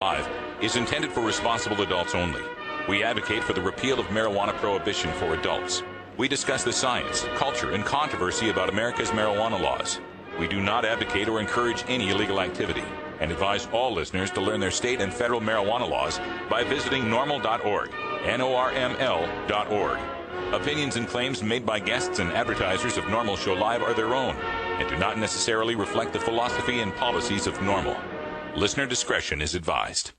Live is intended for responsible adults only. We advocate for the repeal of marijuana prohibition for adults. We discuss the science, culture, and controversy about America's marijuana laws. We do not advocate or encourage any illegal activity and advise all listeners to learn their state and federal marijuana laws by visiting norml.org, NORML.org. Opinions and claims made by guests and advertisers of NORML Show Live are their own and do not necessarily reflect the philosophy and policies of NORML. Listener discretion is advised.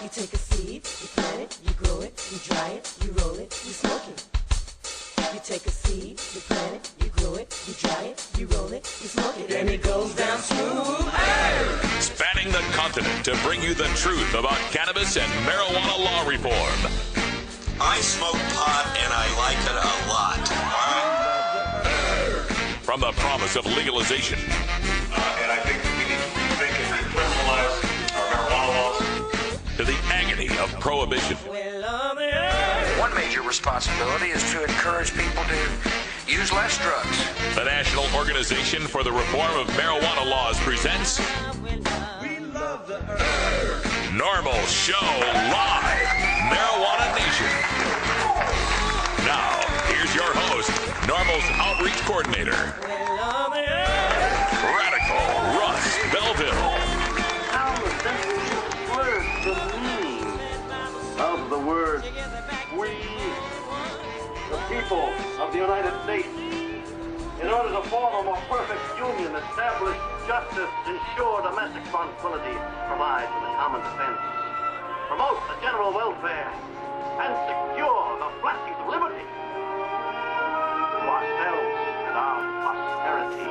You take a seed, you plant it, you grow it, you dry it, you roll it, you smoke it. You take a seed, you plant it, you grow it, you dry it, you roll it, you smoke it, and it goes down smooth. Hey! Spanning the continent to bring you the truth about cannabis and marijuana law reform. I smoke pot and I like it a lot. From the promise of legalization. And I think we need to rethink and decriminalize our marijuana laws. To the agony of prohibition. One major responsibility is to encourage people to use less drugs. The National Organization for the Reform of Marijuana Laws presents NORML Show Live, Marijuana Nation. Now, here's your host, NORML's Outreach Coordinator, Radical Russ Belville. How essentially words the meaning of the word we, the people of the United States, in order to form a more perfect union, establish justice, ensure domestic tranquility, provide for the common defense, promote the general welfare, and secure the blessings of liberty to ourselves and our posterity.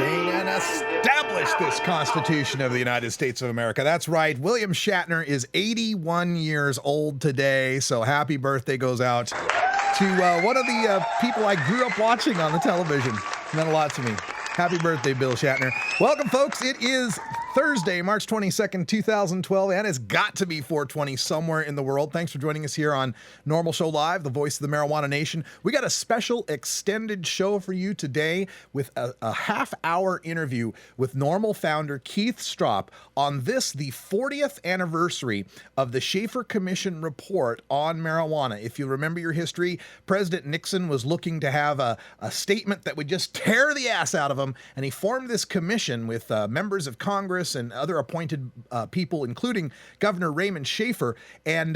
And establish this Constitution of the United States of America. That's right. William Shatner is 81 years old today, so happy birthday goes out to one of the people I grew up watching on the television. It meant a lot to me. Happy birthday, Bill Shatner. Welcome, folks. It is Thursday, March 22nd, 2012, and it's got to be 420 somewhere in the world. Thanks for joining us here on NORML Show Live, the voice of the marijuana nation. We got a special extended show for you today with a half-hour interview with NORML founder Keith Stroup on this, the 40th anniversary of the Shafer Commission report on marijuana. If you remember your history, President Nixon was looking to have a statement that would just tear the ass out of him, and he formed this commission with members of Congress and other appointed people, including Governor Raymond Shafer. And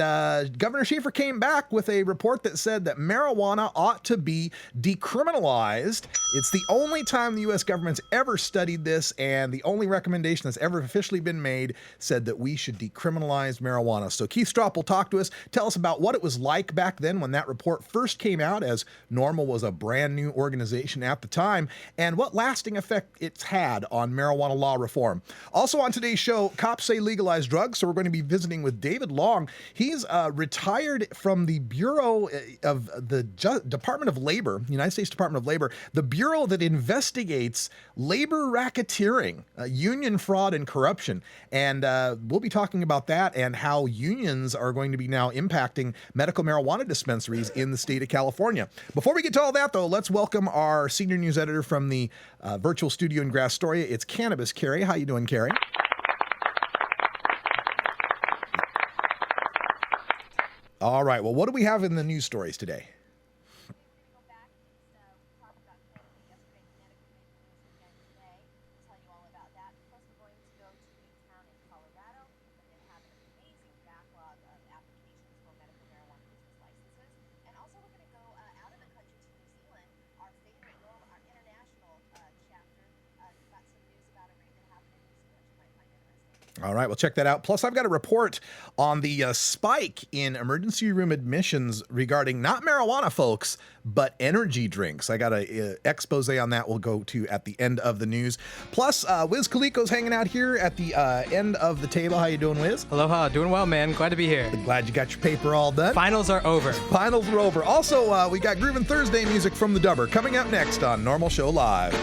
Governor Shafer came back with a report that said that marijuana ought to be decriminalized. It's the only time the U.S. government's ever studied this, and the only recommendation that's ever officially been made said that we should decriminalize marijuana. So Keith Stroup will talk to us, tell us about what it was like back then when that report first came out, as NORML was a brand new organization at the time, and what lasting effect it's had on marijuana law reform. Also on today's show, cops say legalize drugs, so we're going to be visiting with David Long. He's retired from the Bureau of the Department of Labor, United States Department of Labor, the bureau that investigates labor racketeering, union fraud and corruption. And we'll be talking about that and how unions are going to be now impacting medical marijuana dispensaries in the state of California. Before we get to all that, though, let's welcome our senior news editor from the virtual studio in Grass Storia. It's Cannabis Carrie. How you doing, Carrie? All right. Well, what do we have in the news stories today? All right, we'll check that out. Plus, I've got a report on the spike in emergency room admissions regarding not marijuana, folks, but energy drinks. I got an expose on that we'll go to at the end of the news. Plus, Wiz Kaliko's hanging out here at the end of the table. How you doing, Wiz? Aloha. Doing well, man. Glad to be here. Glad you got your paper all done. Finals are over. Finals are over. Also, we got Groovin' Thursday music from the Dubber coming up next on NORML Show Live.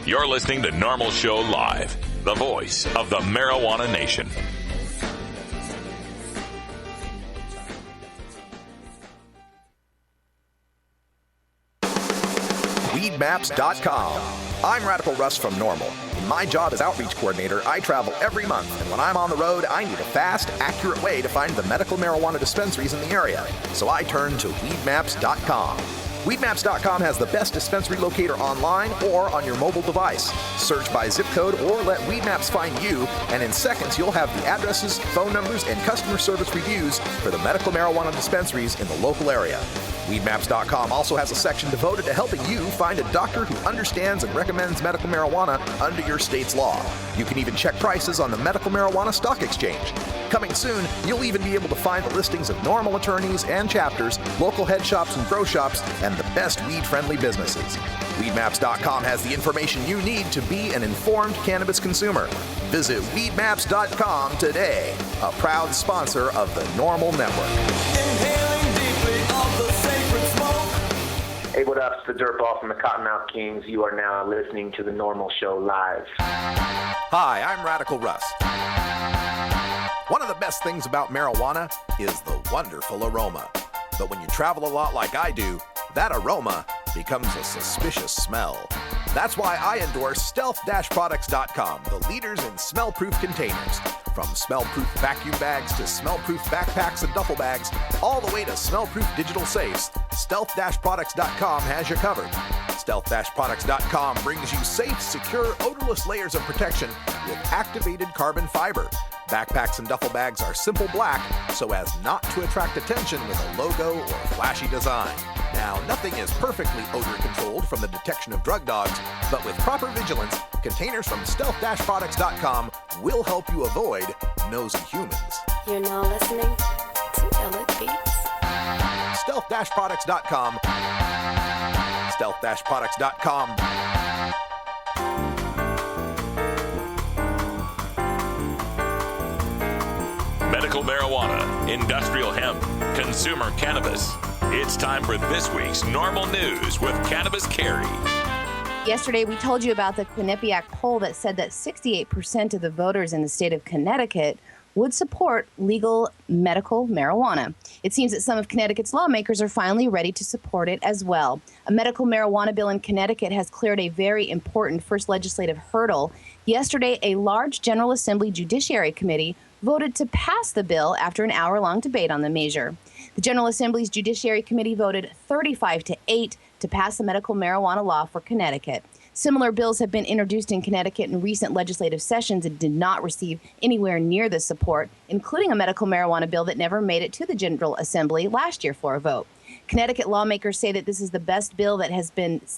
You're listening to NORML Show Live, the voice of the marijuana nation. weedmaps.com. I'm Radical Russ from NORML. In my job as outreach coordinator, I travel every month, and when I'm on the road, I need a fast, accurate way to find the medical marijuana dispensaries in the area. So I turn to weedmaps.com. Weedmaps.com has the best dispensary locator online or on your mobile device. Search by zip code or let Weedmaps find you, and in seconds you'll have the addresses, phone numbers, and customer service reviews for the medical marijuana dispensaries in the local area. Weedmaps.com also has a section devoted to helping you find a doctor who understands and recommends medical marijuana under your state's law. You can even check prices on the Medical Marijuana Stock Exchange. Coming soon, you'll even be able to find the listings of NORML attorneys and chapters, local head shops and grow shops, and the best weed-friendly businesses. Weedmaps.com has the information you need to be an informed cannabis consumer. Visit weedmaps.com today, a proud sponsor of the NORML Network. Hey, what up? It's the Dirtball from the Cottonmouth Kings. You are now listening to the NORML Show live. Hi, I'm Radical Russ. One of the best things about marijuana is the wonderful aroma. But when you travel a lot like I do, that aroma becomes a suspicious smell. That's why I endorse stealth-products.com, the leaders in smell-proof containers. From smell-proof vacuum bags to smell-proof backpacks and duffel bags, all the way to smell-proof digital safes, stealth-products.com has you covered. Stealth-products.com brings you safe, secure, odorless layers of protection with activated carbon fiber. Backpacks and duffel bags are simple black so as not to attract attention with a logo or flashy design. Now, nothing is perfectly odor controlled from the detection of drug dogs, but with proper vigilance, containers from stealth-products.com will help you avoid nosy humans. You're now listening to Illit Beats. Stealth-products.com. Stealth-products.com. Medical marijuana, industrial hemp, consumer cannabis. It's time for this week's NORML News with Cannabis Carrie. Yesterday, we told you about the Quinnipiac poll that said that 68% of the voters in the state of Connecticut would support legal medical marijuana. It seems that some of Connecticut's lawmakers are finally ready to support it as well. A medical marijuana bill in Connecticut has cleared a very important first legislative hurdle. Yesterday, a large General Assembly Judiciary Committee voted to pass the bill after an hour-long debate on the measure. The General Assembly's Judiciary Committee voted 35-8 to pass the medical marijuana law for Connecticut. Similar bills have been introduced in Connecticut in recent legislative sessions and did not receive anywhere near the support, including a medical marijuana bill that never made it to the General Assembly last year for a vote. Connecticut lawmakers say that this is the best bill that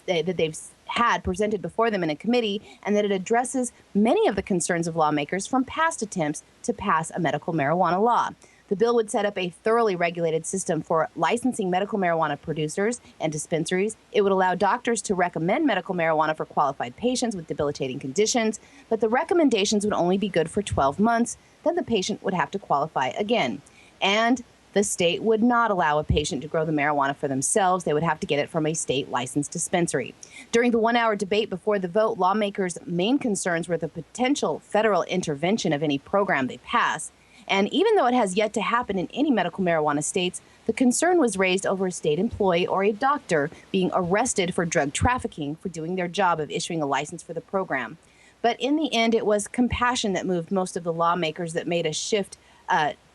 they've had presented before them in a committee, and that it addresses many of the concerns of lawmakers from past attempts to pass a medical marijuana law. The bill would set up a thoroughly regulated system for licensing medical marijuana producers and dispensaries. It would allow doctors to recommend medical marijuana for qualified patients with debilitating conditions, but the recommendations would only be good for 12 months. Then the patient would have to qualify again. And the state would not allow a patient to grow the marijuana for themselves. They would have to get it from a state licensed dispensary. During the one-hour debate before the vote, lawmakers' main concerns were the potential federal intervention of any program they pass. And even though it has yet to happen in any medical marijuana states, the concern was raised over a state employee or a doctor being arrested for drug trafficking for doing their job of issuing a license for the program. But in the end, it was compassion that moved most of the lawmakers that made a shift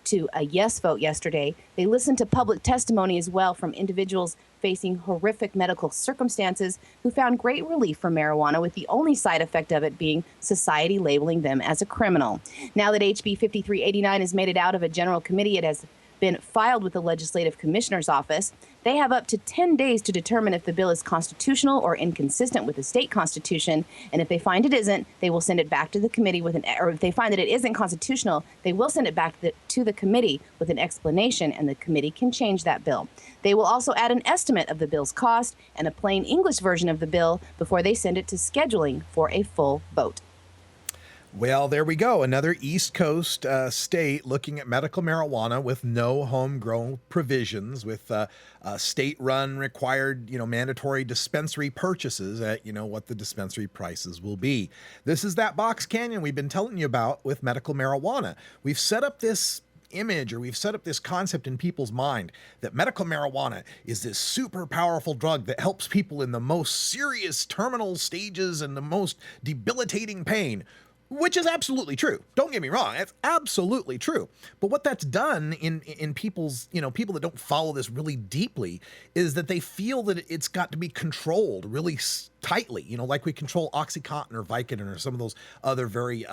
to a yes vote yesterday. They listened to public testimony as well from individuals facing horrific medical circumstances who found great relief from marijuana, with the only side effect of it being society labeling them as a criminal. Now that HB 5389 has made it out of a general committee, it has been filed with the Legislative Commissioner's Office. They have up to 10 days to determine if the bill is constitutional or inconsistent with the state constitution. And if they find it isn't, they will send it back to the committee or if they find that it isn't constitutional, they will send it back to the committee with an explanation, and the committee can change that bill. They will also add an estimate of the bill's cost and a plain English version of the bill before they send it to scheduling for a full vote. Well, there we go. Another East Coast state looking at medical marijuana with no homegrown provisions, with state-run required, mandatory dispensary purchases at, what the dispensary prices will be. This is that box canyon we've been telling you about with medical marijuana. We've set up this image, or we've set up this concept in people's mind that medical marijuana is this super powerful drug that helps people in the most serious terminal stages and the most debilitating pain. Which is absolutely true. Don't get me wrong. It's absolutely true. But what that's done in people's, people that don't follow this really deeply is that they feel that it's got to be controlled really tightly, like we control OxyContin or Vicodin or some of those other very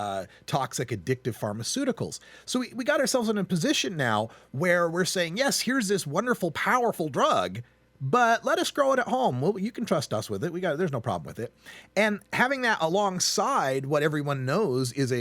toxic, addictive pharmaceuticals. So we got ourselves in a position now where we're saying, yes, here's this wonderful, powerful drug, but let us grow it at home. Well, you can trust us with it. There's no problem with it. And having that alongside what everyone knows is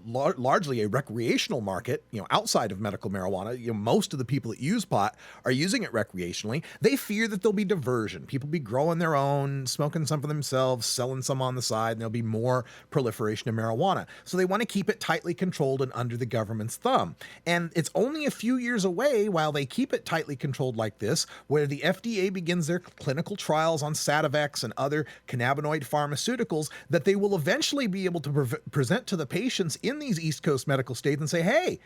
largely a recreational market, outside of medical marijuana. Most of the people that use pot are using it recreationally. They fear that there'll be diversion. People be growing their own, smoking some for themselves, selling some on the side, and there'll be more proliferation of marijuana. So they want to keep it tightly controlled and under the government's thumb. And it's only a few years away while they keep it tightly controlled like this, where the FDA begins their clinical trials on Sativex and other cannabinoid pharmaceuticals that they will eventually be able to present to the patients in these East Coast medical states and say, hey,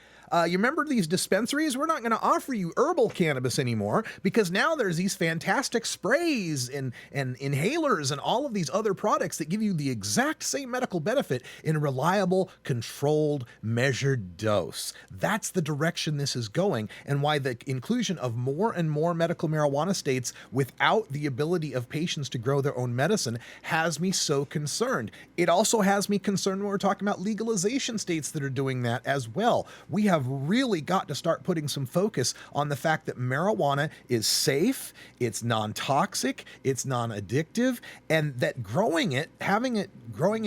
you remember these dispensaries? We're not going to offer you herbal cannabis anymore because now there's these fantastic sprays and inhalers and all of these other products that give you the exact same medical benefit in a reliable, controlled, measured dose. That's the direction this is going, and why the inclusion of more and more medical marijuana states without the ability of patients to grow their own medicine has me so concerned. It also has me concerned when we're talking about legalization states that are doing that as well. We have really got to start putting some focus on the fact that marijuana is safe, it's non-toxic, it's non-addictive, and that growing it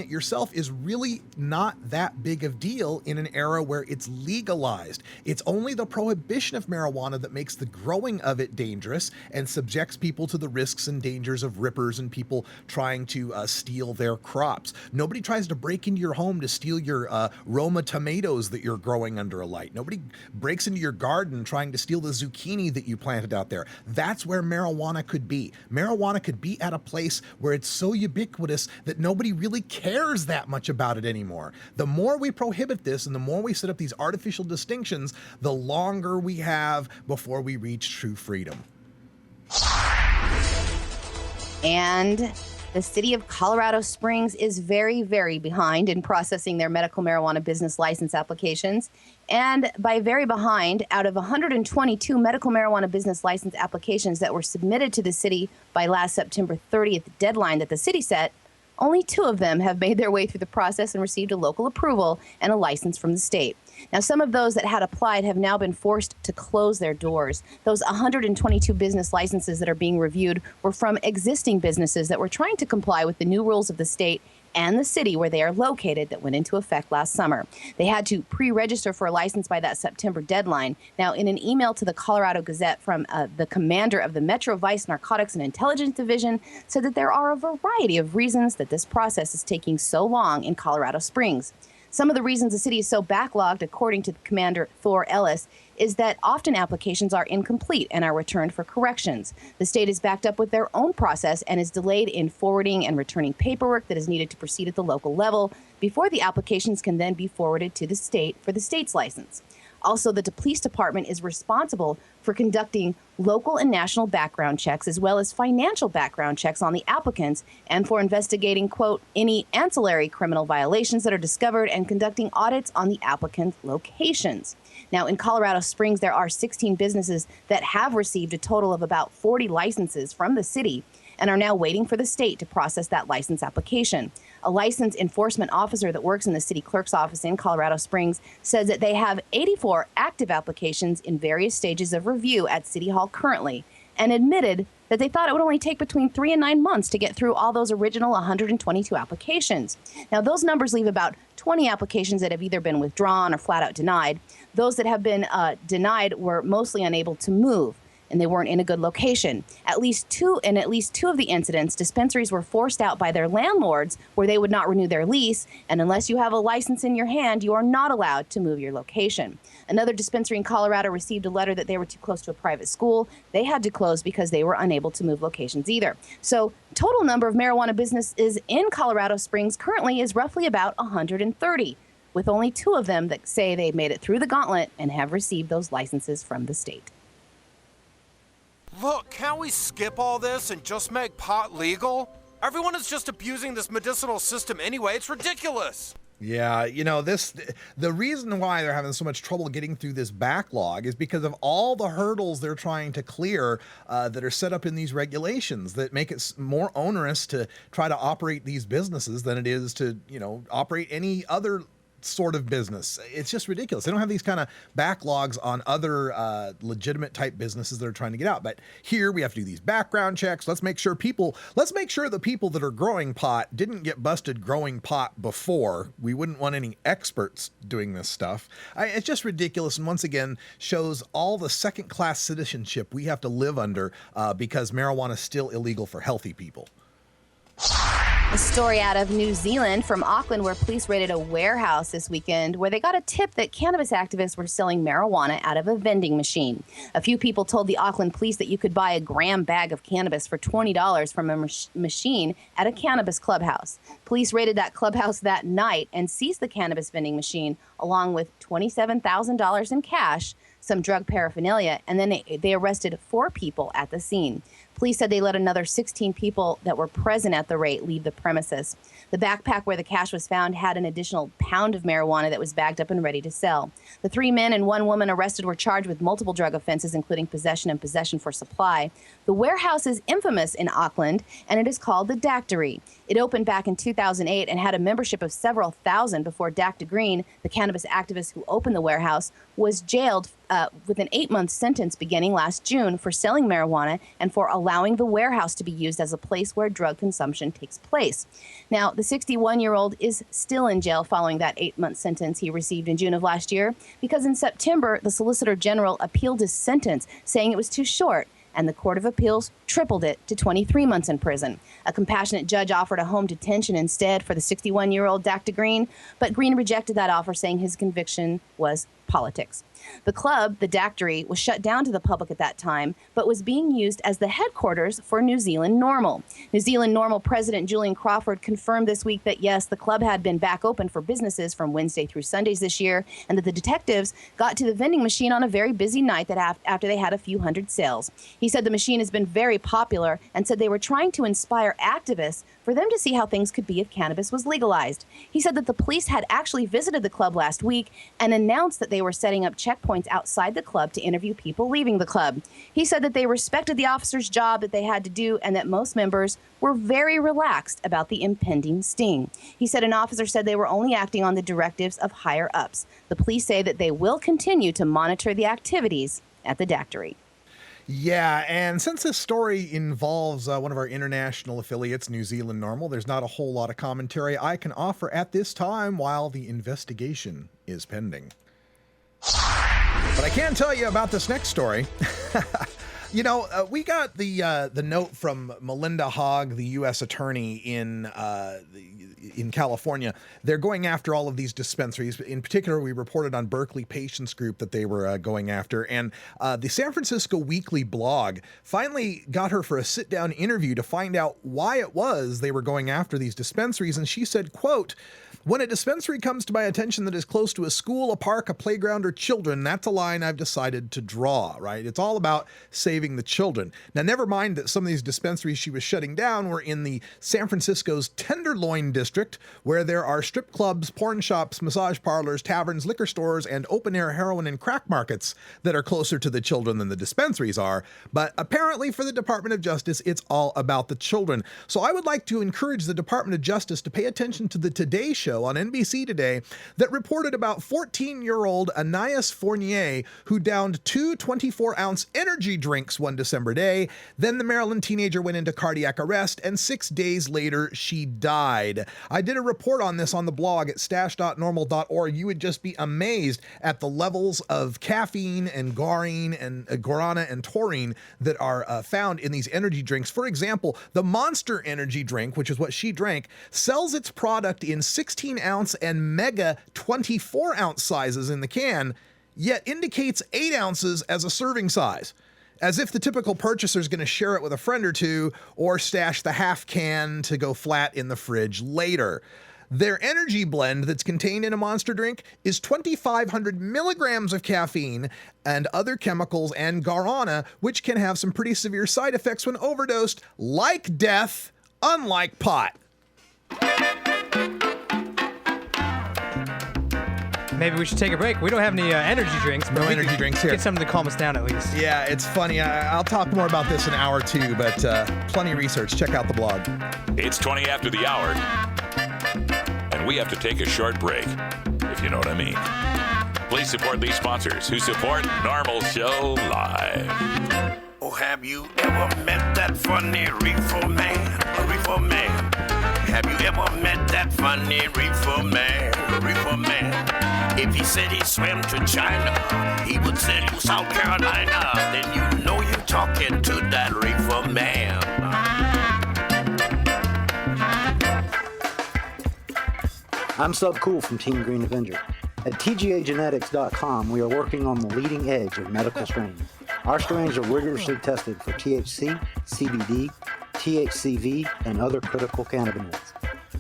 yourself is really not that big of a deal in an era where it's legalized. It's only the prohibition of marijuana that makes the growing of it dangerous and subjects people to the risks and dangers of rippers and people trying to steal their crops. Nobody tries to break into your home to steal your Roma tomatoes that you're growing under a light. Nobody breaks into your garden trying to steal the zucchini that you planted out there. That's where marijuana could be. Marijuana could be at a place where it's so ubiquitous that nobody really cares that much about it anymore. The more we prohibit this and the more we set up these artificial distinctions, the longer we have before we reach true freedom. And the city of Colorado Springs is very, very behind in processing their medical marijuana business license applications. And by very behind, out of 122 medical marijuana business license applications that were submitted to the city by last September 30th deadline that the city set, only 2 of them have made their way through the process and received a local approval and a license from the state. Now, some of those that had applied have now been forced to close their doors. Those 122 business licenses that are being reviewed were from existing businesses that were trying to comply with the new rules of the state and the city where they are located that went into effect last summer. They had to pre-register for a license by that September deadline. Now, in an email to the Colorado Gazette from the commander of the Metro Vice Narcotics and Intelligence Division, said that there are a variety of reasons that this process is taking so long in Colorado Springs. Some of the reasons the city is so backlogged, according to Commander Thor Ellis, is that often applications are incomplete and are returned for corrections. The state is backed up with their own process and is delayed in forwarding and returning paperwork that is needed to proceed at the local level before the applications can then be forwarded to the state for the state's license. Also, the police department is responsible for conducting local and national background checks as well as financial background checks on the applicants and for investigating, quote, any ancillary criminal violations that are discovered and conducting audits on the applicant's locations. Now, in Colorado Springs, there are 16 businesses that have received a total of about 40 licenses from the city and are now waiting for the state to process that license application. A license enforcement officer that works in the city clerk's office in Colorado Springs says that they have 84 active applications in various stages of review at City Hall currently, and admitted that they thought it would only take between 3 and 9 months to get through all those original 122 applications. Now, those numbers leave about 20 applications that have either been withdrawn or flat out denied. Those that have been denied were mostly unable to move, and they weren't in a good location. At least two of the incidents, dispensaries were forced out by their landlords where they would not renew their lease, and unless you have a license in your hand, you are not allowed to move your location. Another dispensary in Colorado received a letter that they were too close to a private school. They had to close because they were unable to move locations either. So total number of marijuana businesses in Colorado Springs currently is roughly about 130. with only 2 of them that say they made it through the gauntlet and have received those licenses from the state. Look, can't we skip all this and just make pot legal? Everyone is just abusing this medicinal system anyway. It's ridiculous. Yeah, the reason why they're having so much trouble getting through this backlog is because of all the hurdles they're trying to clear that are set up in these regulations that make it more onerous to try to operate these businesses than it is to, operate any other sort of business. It's just ridiculous. They don't have these kind of backlogs on other legitimate type businesses that are trying to get out. But here we have to do these background checks. Let's make sure the people that are growing pot didn't get busted growing pot before. We wouldn't want any experts doing this stuff. It's just ridiculous. And once again, shows all the second class citizenship we have to live under because marijuana is still illegal for healthy people. A story out of New Zealand from Auckland, where police raided a warehouse this weekend where they got a tip that cannabis activists were selling marijuana out of a vending machine. A few people told the Auckland police that you could buy a gram bag of cannabis for $20 from a machine at a cannabis clubhouse. Police raided that clubhouse that night and seized the cannabis vending machine along with $27,000 in cash, some drug paraphernalia, and then they arrested 4 people at the scene. Police said they let another 16 people that were present at the raid leave the premises. The backpack where the cash was found had an additional pound of marijuana that was bagged up and ready to sell. The 3 men and 1 woman arrested were charged with multiple drug offenses, including possession and possession for supply. The warehouse is infamous in Auckland, and it is called the Dactory. It opened back in 2008 and had a membership of several thousand before Dr. Green, the cannabis activist who opened the warehouse, was jailed with an 8-month sentence beginning last June for selling marijuana and for allowing the warehouse to be used as a place where drug consumption takes place. Now, the 61-year-old is still in jail following that 8-month sentence he received in June of last year because in September, the Solicitor General appealed his sentence, saying it was too short, and the Court of Appeals tripled it to 23 months in prison. A compassionate judge offered a home detention instead for the 61-year-old Dr. Green, but Green rejected that offer, saying his conviction was politics. The club, the Dactory, was shut down to the public at that time, but was being used as the headquarters for New Zealand NORML. New Zealand NORML President Julian Crawford confirmed this week that, yes, the club had been back open for businesses from Wednesday through Sundays this year, and that the detectives got to the vending machine on a very busy night that after they had a few hundred sales. He said the machine has been very popular and said they were trying to inspire activists for them to see how things could be if cannabis was legalized. He said that the police had actually visited the club last week and announced that they were setting up checkpoints outside the club to interview people leaving the club. He said that they respected the officers' job that they had to do and that most members were very relaxed about the impending sting. He said an officer said they were only acting on the directives of higher ups. The police say that they will continue to monitor the activities at the Dactory. Yeah, and since this story involves one of our international affiliates, New Zealand NORML, there's not a whole lot of commentary I can offer at this time while the investigation is pending. But I can tell you about this next story. We got the note from Melinda Hogg, the U.S. attorney in California. They're going after all of these dispensaries. In particular, we reported on Berkeley Patients Group that they were going after. And the San Francisco Weekly blog finally got her for a sit-down interview to find out why it was they were going after these dispensaries. And she said, quote, "When a dispensary comes to my attention that is close to a school, a park, a playground, or children, that's a line I've decided to draw," right? It's all about saving the children. Now, never mind that some of these dispensaries she was shutting down were in the San Francisco's Tenderloin district, where there are strip clubs, porn shops, massage parlors, taverns, liquor stores, and open-air heroin and crack markets that are closer to the children than the dispensaries are. But apparently for the Department of Justice, it's all about the children. So I would like to encourage the Department of Justice to pay attention to the Today Show on NBC today that reported about 14-year-old Anais Fournier, who downed 2 24-ounce energy drinks one December day. Then the Maryland teenager went into cardiac arrest, and 6 days later, she died. I did a report on this on the blog at stash.normal.org. You would just be amazed at the levels of caffeine and guarana and taurine that are found in these energy drinks. For example, the Monster energy drink, which is what she drank, sells its product in 16-ounce and mega 24-ounce sizes in the can, yet indicates 8 ounces as a serving size, as if the typical purchaser is going to share it with a friend or two or stash the half can to go flat in the fridge later. Their energy blend that's contained in a Monster drink is 2,500 milligrams of caffeine and other chemicals and guarana, which can have some pretty severe side effects when overdosed, like death, unlike pot. Maybe we should take a break. We don't have any energy drinks. No energy drinks here. Get something to calm us down at least. Yeah, it's funny. I'll talk more about this in hour 2, but plenty of research. Check out the blog. It's 20 after the hour, and we have to take a short break, if you know what I mean. Please support these sponsors who support NORML Show Live. Oh, have you ever met that funny reefer man? A reefer man. Have you ever met that funny reefer man? A reefer man. If he said he swam to China, he would say to South Carolina. Then you know you're talking to that reefer man. I'm Subcool from Team Green Avenger. At TGAgenetics.com, we are working on the leading edge of medical strains. Our strains are rigorously tested for THC, CBD, THCV, and other critical cannabinoids.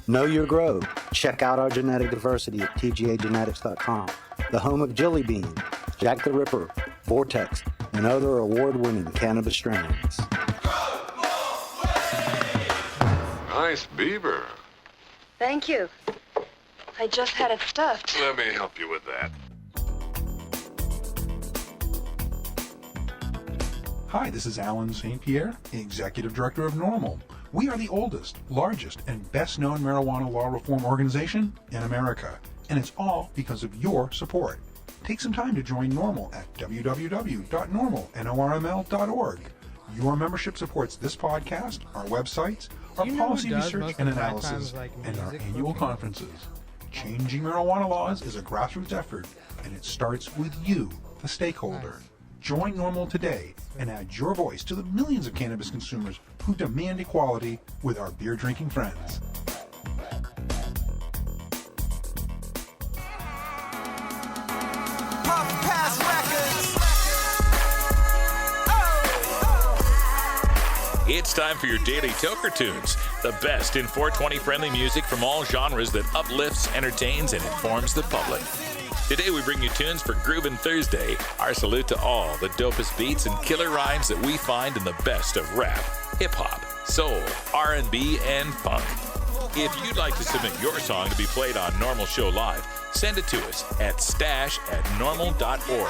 Know your grow. Check out our genetic diversity at TGAgenetics.com, the home of Jelly Bean, Jack the Ripper, Vortex, and other award-winning cannabis strains. Nice beaver. Thank you. I just had it stuffed. Let me help you with that. Hi, this is Alan St. Pierre, Executive Director of NORML. We are the oldest, largest, and best-known marijuana law reform organization in America, and it's all because of your support. Take some time to join NORML at www.norml.org. Your membership supports this podcast, our websites, our policy research and analysis, and our annual conferences. Changing marijuana laws is a grassroots effort, and it starts with you, the stakeholder. Join NORML today and add your voice to the millions of cannabis consumers who demand equality with our beer-drinking friends. It's time for your daily Toker Tunes, the best in 420 friendly music from all genres that uplifts, entertains, and informs the public. Today we bring you tunes for Groovin' Thursday. Our salute to all the dopest beats and killer rhymes that we find in the best of rap, hip-hop, soul, R&B, and funk. If you'd like to submit your song to be played on NORML Show Live, send it to us at stash@norml.org.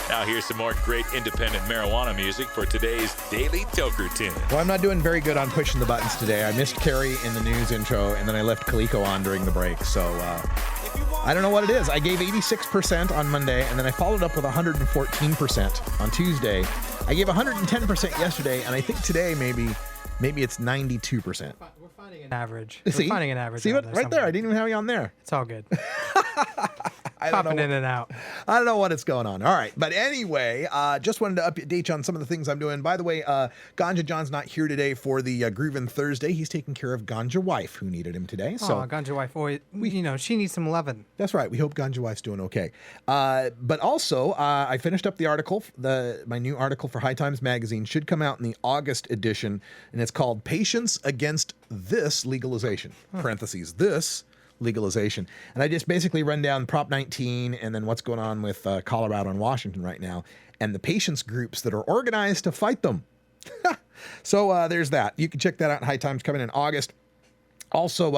Now here's some more great independent marijuana music for today's Daily Toker Tune. Well, I'm not doing very good on pushing the buttons today. I missed Carrie in the news intro, and then I left Kaliko on during the break, so I don't know what it is. I gave 86% on Monday, and then I followed up with 114% on Tuesday. I gave 110% yesterday, and I think today maybe it's 92%. We're finding an average. See? We're finding an average. See what? There Right there. somewhere. I didn't even have you on there. It's all good. Popping in and out. I don't know what is going on. All right. But anyway, just wanted to update you on some of the things I'm doing. By the way, Ganja John's not here today for the Groovin' Thursday. He's taking care of Ganja Wife, who needed him today. So Ganja Wife, she needs some loving. That's right. We hope Ganja Wife's doing okay. But also, I finished up the article. My new article for High Times Magazine should come out in the August edition, and it's called Patience Against This Legalization, parentheses, this legalization. And I just basically run down Prop 19 and then what's going on with Colorado and Washington right now and the patience groups that are organized to fight them. So there's that. You can check that out in High Times coming in August. Also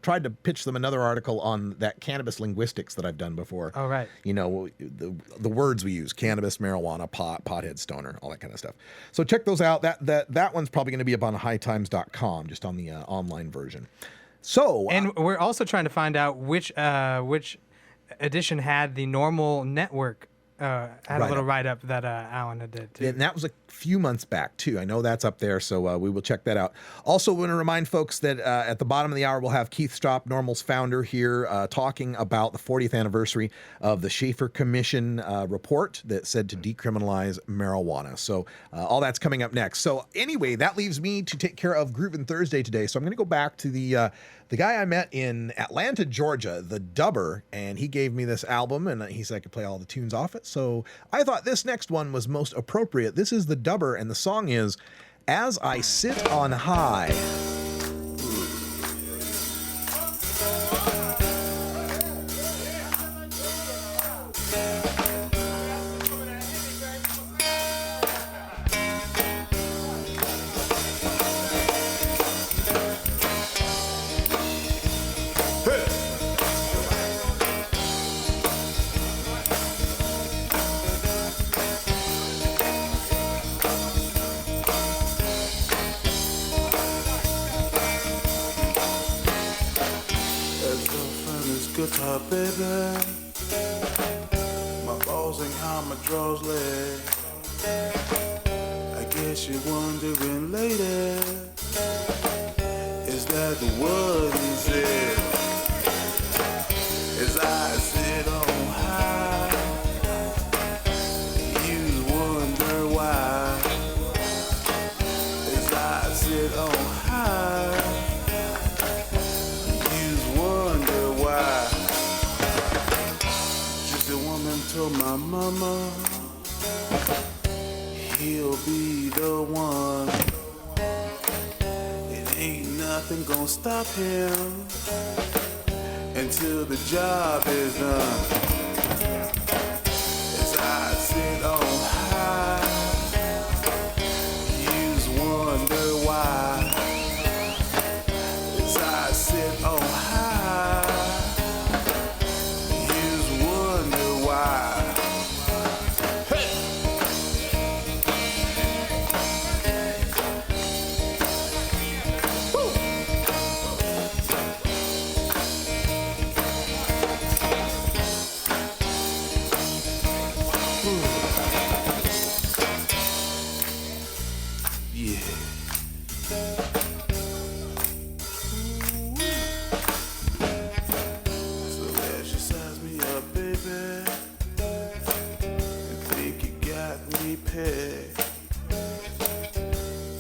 tried to pitch them another article on that cannabis linguistics that I've done before. Oh, right. You know, the words we use, cannabis, marijuana, pot, pothead, stoner, all that kind of stuff. So check those out. That one's probably going to be up on hightimes.com, just on the online version. So, and we're also trying to find out which edition had the NORML network had a little write-up that Alan had did too. And that was a few months back too. I know that's up there, so we will check that out. Also, want to remind folks that at the bottom of the hour we'll have Keith Stropp, NORML's founder, here talking about the 40th anniversary of the Shafer Commission report that said to decriminalize marijuana. So all that's coming up next. So anyway, that leaves me to take care of Groovin' Thursday today. So I'm going to go back to the guy I met in Atlanta, Georgia, the Dubber, and he gave me this album, and he said I could play all the tunes off it. So I thought this next one was most appropriate. This is the Dubber, and the song is As I Sit on High. guitar, baby. My balls and how my drawers lay. I guess you're wondering, lady, is that what he said? As I sit on high, you wonder why. As I sit on high, you wonder why. Just a woman told my mama he'll be the one. It ain't nothing gonna stop him until the job is done. As I sit on high, you wonder why. As I sit on high, you wonder why.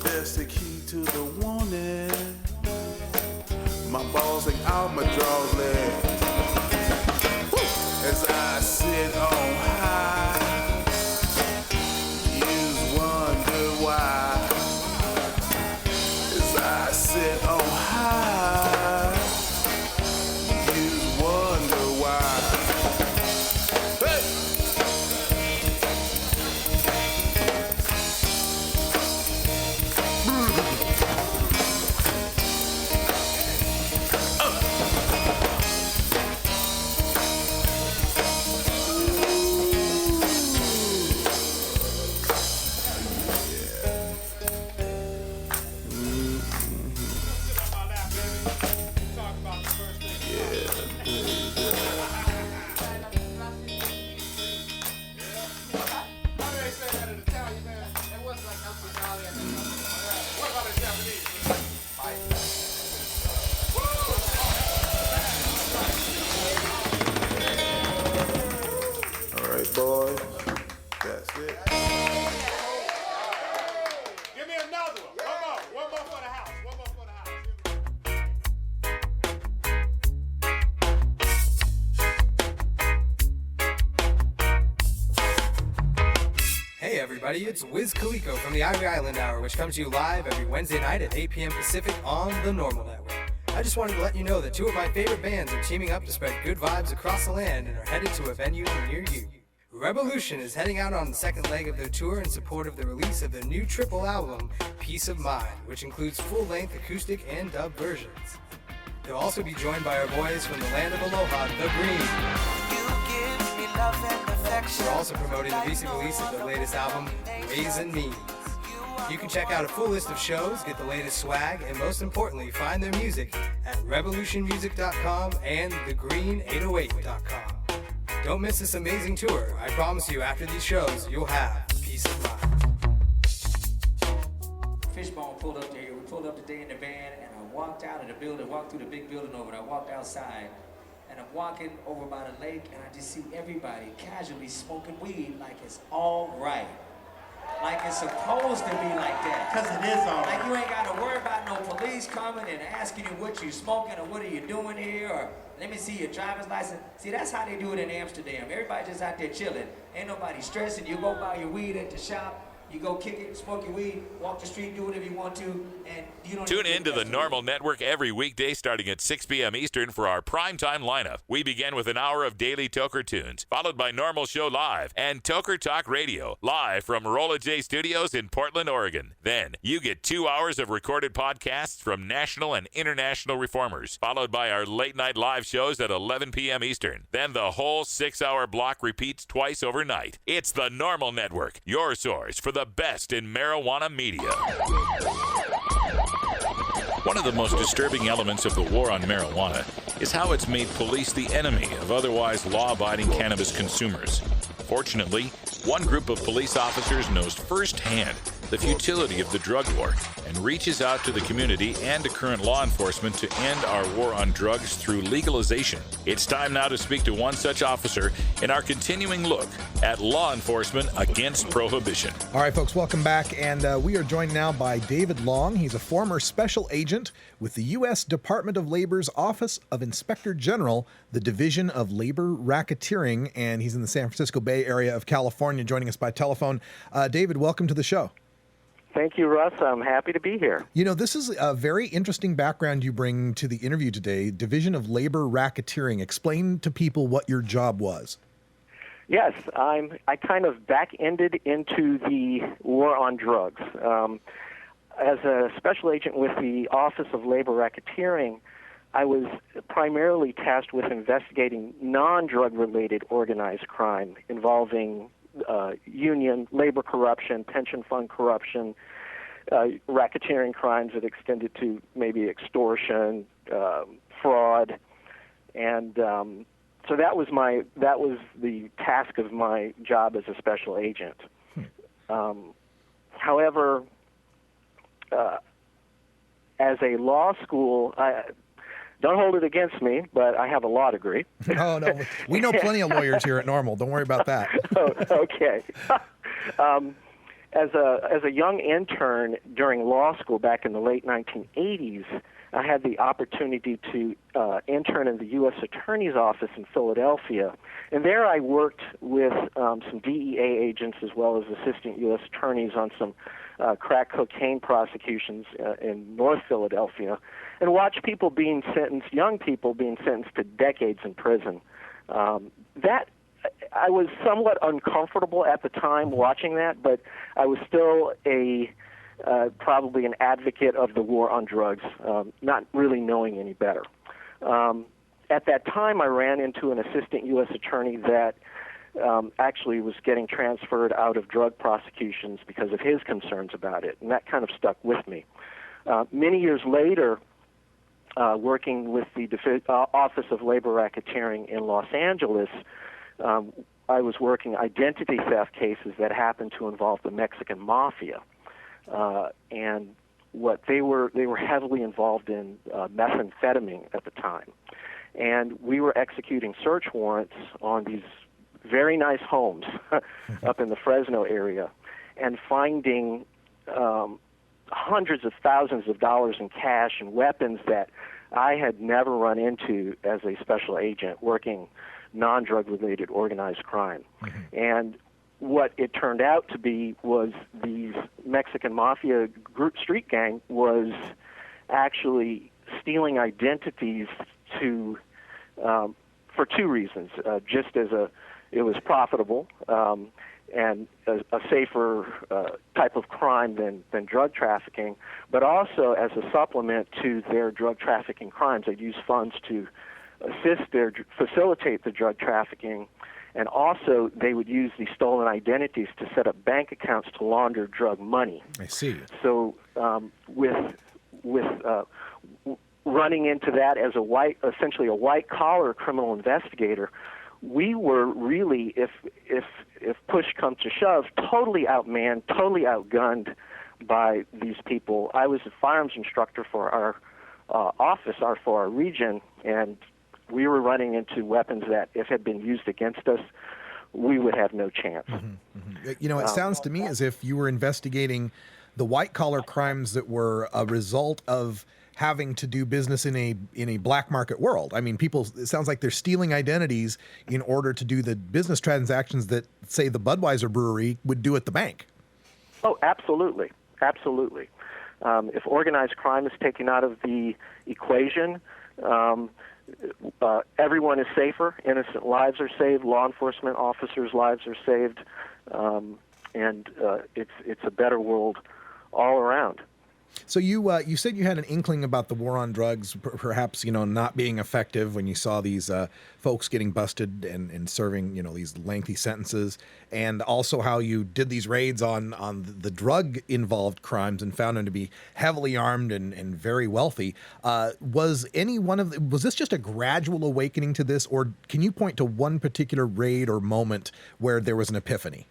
That's the key to the warning. My balls and out my drawers leg. As I sit on high, you wonder why. As I sit on high, you wonder why. Hey! Boy, that's it. Give me another one. One more for the house. One more for the house. Hey everybody, it's Wiz Khalico from the Ivory Island Hour, which comes to you live every Wednesday night at 8 p.m. Pacific on the NORML Network. I just wanted to let you know that two of my favorite bands are teaming up to spread good vibes across the land and are headed to a venue near you. Revolution is heading out on the second leg of their tour in support of the release of their new triple album, Peace of Mind, which includes full-length acoustic and dub versions. They'll also be joined by our boys from the land of Aloha, The Green. We're also promoting the recent release of their latest album, Ways and Means. You can check out a full list of shows, get the latest swag, and most importantly, find their music at revolutionmusic.com and thegreen808.com. Don't miss this amazing tour. I promise you, after these shows, you'll have peace of mind. Fishbone pulled up there. We pulled up today in the van, and I walked out of the building, walked through the big building over, and I walked outside. And I'm walking over by the lake, and I just see everybody casually smoking weed like it's all right. Like it's supposed to be like that. Because it is all right. Like you ain't got to worry about no police coming and asking you what you smoking or what are you doing here or let me see your driver's license. See, that's how they do it in Amsterdam. Everybody just out there chilling. Ain't nobody stressing. You go buy your weed at the shop. You go kick it, smoke your weed, walk the street, do whatever you want to, and you don't. Tune in to the NORML Network every weekday starting at 6 p.m. Eastern for our primetime lineup. We begin with an hour of daily Toker tunes, followed by NORML Show Live and Toker Talk Radio, live from Rolla J Studios in Portland, Oregon. Then you get 2 hours of recorded podcasts from national and international reformers, followed by our late night live shows at 11 p.m. Eastern. Then the whole 6-hour block repeats twice overnight. It's the NORML Network, your source for the best in marijuana media. One of the most disturbing elements of the war on marijuana is how it's made police the enemy of otherwise law-abiding cannabis consumers. Fortunately, one group of police officers knows firsthand the futility of the drug war and reaches out to the community and to current law enforcement to end our war on drugs through legalization. It's time now to speak to one such officer in our continuing look at law enforcement against prohibition. All right, folks, welcome back. And we are joined now by David Long. He's a former special agent with the U.S. Department of Labor's Office of Inspector General, the Division of Labor Racketeering, and he's in the San Francisco Bay Area of California, joining us by telephone. David, welcome to the show. Thank you, Russ. I'm happy to be here. You know, this is a very interesting background you bring to the interview today, Division of Labor Racketeering. Explain to people what your job was. Yes, I kind of back-ended into the war on drugs. As a special agent with the Office of Labor Racketeering, I was primarily tasked with investigating non-drug-related organized crime involving union, labor corruption, pension fund corruption, racketeering crimes that extended to maybe extortion, fraud, and so that was the task of my job as a special agent. However, as a law school, don't hold it against me, but I have a law degree. Oh, no. We know plenty of lawyers here at NORML. Don't worry about that. Oh, okay. As a young intern during law school back in the late 1980s, I had the opportunity to intern in the U.S. Attorney's Office in Philadelphia. And there I worked with some DEA agents as well as assistant U.S. attorneys on some crack cocaine prosecutions in North Philadelphia, and watch people being sentenced, young people being sentenced to decades in prison. That I was somewhat uncomfortable at the time watching that, but I was still probably an advocate of the war on drugs, not really knowing any better. At that time, I ran into an assistant U.S. attorney that actually was getting transferred out of drug prosecutions because of his concerns about it, and that kind of stuck with me. Many years later, working with the Office of Labor Racketeering in Los Angeles, I was working identity theft cases that happened to involve the Mexican mafia, and what they were heavily involved in methamphetamine at the time, and we were executing search warrants on these very nice homes up in the Fresno area, and finding hundreds of thousands of dollars in cash and weapons that I had never run into as a special agent working non-drug related organized crime. And what it turned out to be was these Mexican mafia group street gang was actually stealing identities to for two reasons. Just as it was profitable and a safer type of crime than drug trafficking, but also as a supplement to their drug trafficking crimes. They'd use funds to facilitate the drug trafficking, and also they would use the stolen identities to set up bank accounts to launder drug money. I see. So with running into that as essentially a white collar criminal investigator, we were really, if push comes to shove, totally outmanned, totally outgunned by these people. I was a firearms instructor for our office, for our region, and we were running into weapons that, if had been used against us, we would have no chance. You know, it sounds to me as if you were investigating the white-collar crimes that were a result of having to do business in a black market world. I mean, it sounds like they're stealing identities in order to do the business transactions that, say, the Budweiser brewery would do at the bank. Oh, absolutely. Absolutely. If organized crime is taken out of the equation, everyone is safer. Innocent lives are saved. Law enforcement officers' lives are saved. And it's a better world all around. So you said you had an inkling about the war on drugs, perhaps not being effective when you saw these folks getting busted and serving these lengthy sentences, and also how you did these raids on the drug involved crimes and found them to be heavily armed and very wealthy. Was this just a gradual awakening to this, or can you point to one particular raid or moment where there was an epiphany?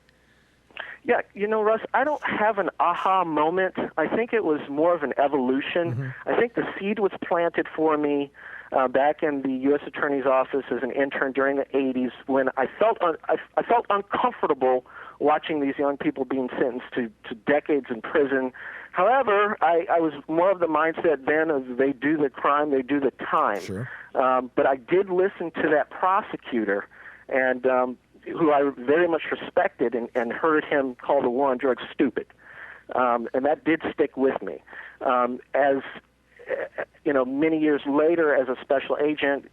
Yeah, Russ, I don't have an aha moment. I think it was more of an evolution. Mm-hmm. I think the seed was planted for me back in the U.S. Attorney's Office as an intern during the 80s when I felt uncomfortable watching these young people being sentenced to decades in prison. However, I was more of the mindset then of they do the crime, they do the time. Sure. But I did listen to that prosecutor, and who I very much respected, and heard him call the war on drugs stupid. And that did stick with me. Many years later, as a special agent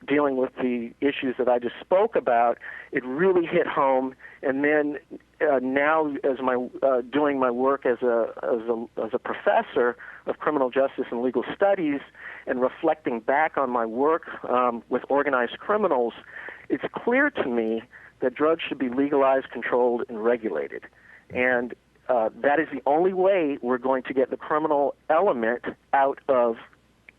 dealing with the issues that I just spoke about, it really hit home. And then now, as doing my work as a professor of criminal justice and legal studies, and reflecting back on my work with organized criminals, it's clear to me that drugs should be legalized, controlled, and regulated. And that is the only way we're going to get the criminal element out of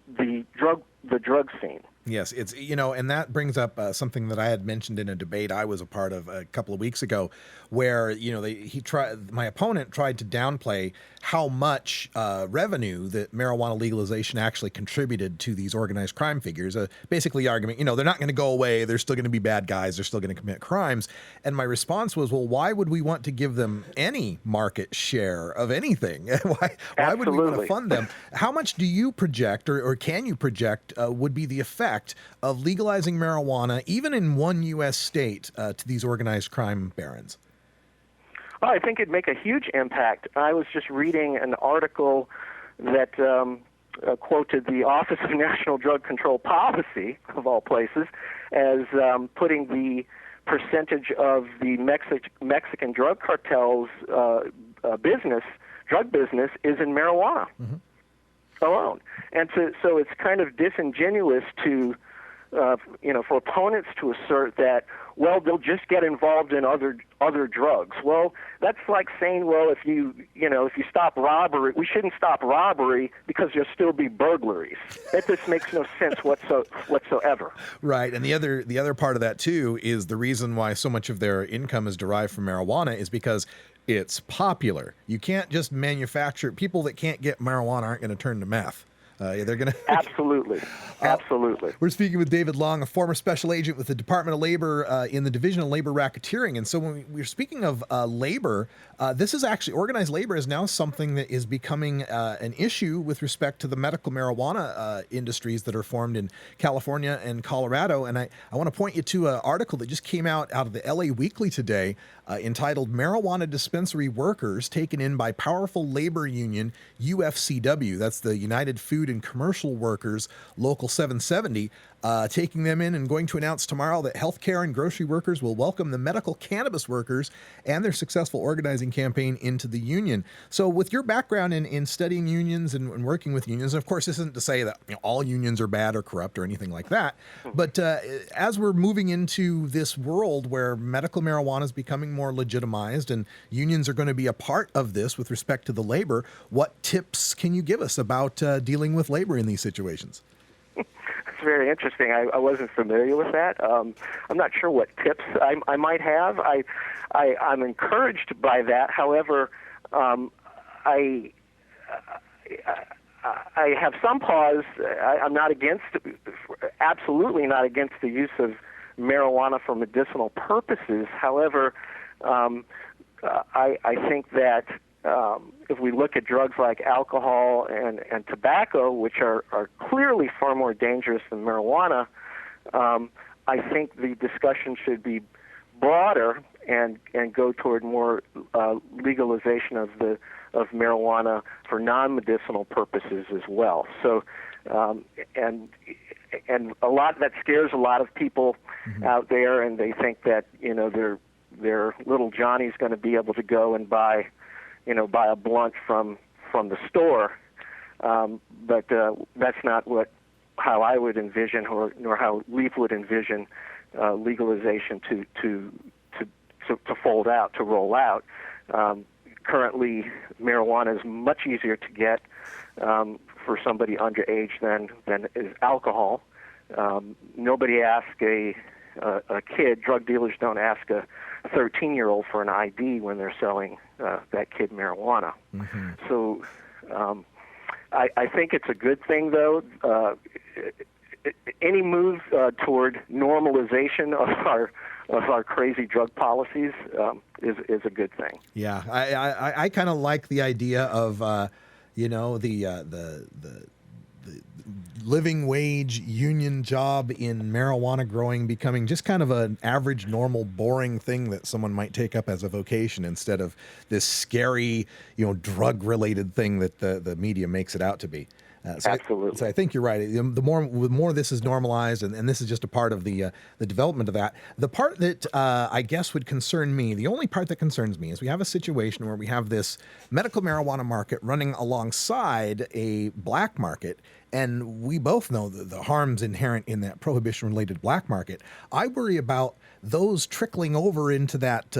the drug scene. Yes, it's and that brings up something that I had mentioned in a debate I was a part of a couple of weeks ago, where my opponent tried to downplay how much revenue that marijuana legalization actually contributed to these organized crime figures. Basically, the argument, they're not going to go away. They're still going to be bad guys. They're still going to commit crimes. And my response was, well, why would we want to give them any market share of anything? Why would we want to fund them? How much do you project, or can you project, would be the effect of legalizing marijuana, even in one U.S. state, to these organized crime barons? I think it'd make a huge impact. I was just reading an article that quoted the Office of National Drug Control Policy, of all places, as putting the percentage of the Mexican drug cartels' drug business is in marijuana. Mm-hmm. Alone. And so it's kind of disingenuous to, for opponents to assert that, well, they'll just get involved in other drugs. Well, that's like saying, well, if you stop robbery, we shouldn't stop robbery because there'll still be burglaries. That just makes no sense whatsoever. Right. And the other part of that too is the reason why so much of their income is derived from marijuana is because it's popular. You can't just manufacture. People that can't get marijuana aren't going to turn to meth. They're going to absolutely. We're speaking with David Long, a former special agent with the Department of Labor in the Division of Labor Racketeering. And so when we're speaking of labor, this is actually organized labor is now something that is becoming an issue with respect to the medical marijuana industries that are formed in California and Colorado. And I want to point you to an article that just came out of the LA Weekly today entitled "Marijuana Dispensary Workers Taken In by Powerful Labor Union UFCW." That's the United Food and Commercial Workers Local 770, taking them in and going to announce tomorrow that healthcare and grocery workers will welcome the medical cannabis workers and their successful organizing campaign into the union. So with your background in studying unions and working with unions, and of course this isn't to say that all unions are bad or corrupt or anything like that, but as we're moving into this world where medical marijuana is becoming more legitimized and unions are going to be a part of this with respect to the labor, what tips can you give us about dealing with labor in these situations? It's very interesting. I wasn't familiar with that. I'm not sure what tips I might have. I'm encouraged by that. However, I have some pause. I'm not absolutely not against the use of marijuana for medicinal purposes. However, I think that if we look at drugs like alcohol and tobacco, which are clearly far more dangerous than marijuana, I think the discussion should be broader and go toward more legalization of marijuana for non-medicinal purposes as well. So, and a lot that scares a lot of people out there, and they think that their little Johnny's going to be able to go and buy a blunt from from the store. But that's not how I would envision, nor how LEAP would envision legalization to fold out, to roll out. Currently, marijuana is much easier to get for somebody underage than is alcohol. Nobody asks a kid. Drug dealers don't ask a 13-year-old for an ID when they're selling that kid marijuana. Mm-hmm. So I think it's a good thing, though. Any move toward normalization of our crazy drug policies is a good thing. Yeah, I kind of like the idea of the living wage union job in marijuana growing becoming just kind of an average, normal, boring thing that someone might take up as a vocation instead of this scary, drug-related thing that the media makes it out to be. Absolutely. So I think you're right. The more this is normalized, and this is just a part of the development of that. The part that I guess would concern me, the only part that concerns me, is we have a situation where we have this medical marijuana market running alongside a black market, and we both know the harms inherent in that prohibition-related black market. I worry about those trickling over into that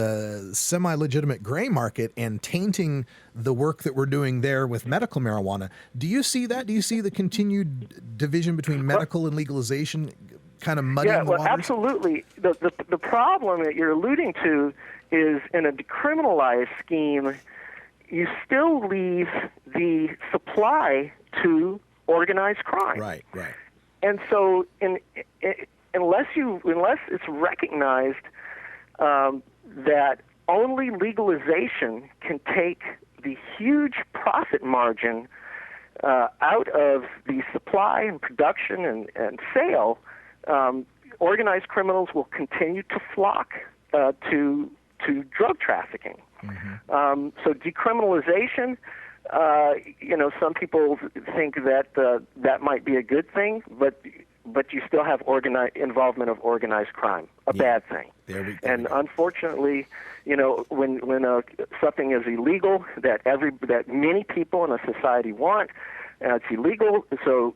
semi-legitimate gray market and tainting the work that we're doing there with medical marijuana. Do you see that? Do you see the continued division between medical and legalization kind of muddying the waters? Absolutely. The problem that you're alluding to is in a decriminalized scheme, you still leave the supply to organized crime. Right. And so unless it's recognized that only legalization can take the huge profit margin out of the supply and production and sale, organized criminals will continue to flock to drug trafficking. Mm-hmm. So decriminalization, some people think that that might be a good thing, but you still have involvement of organized crime, a bad thing. And unfortunately, when something is illegal that many people in a society want, it's illegal. So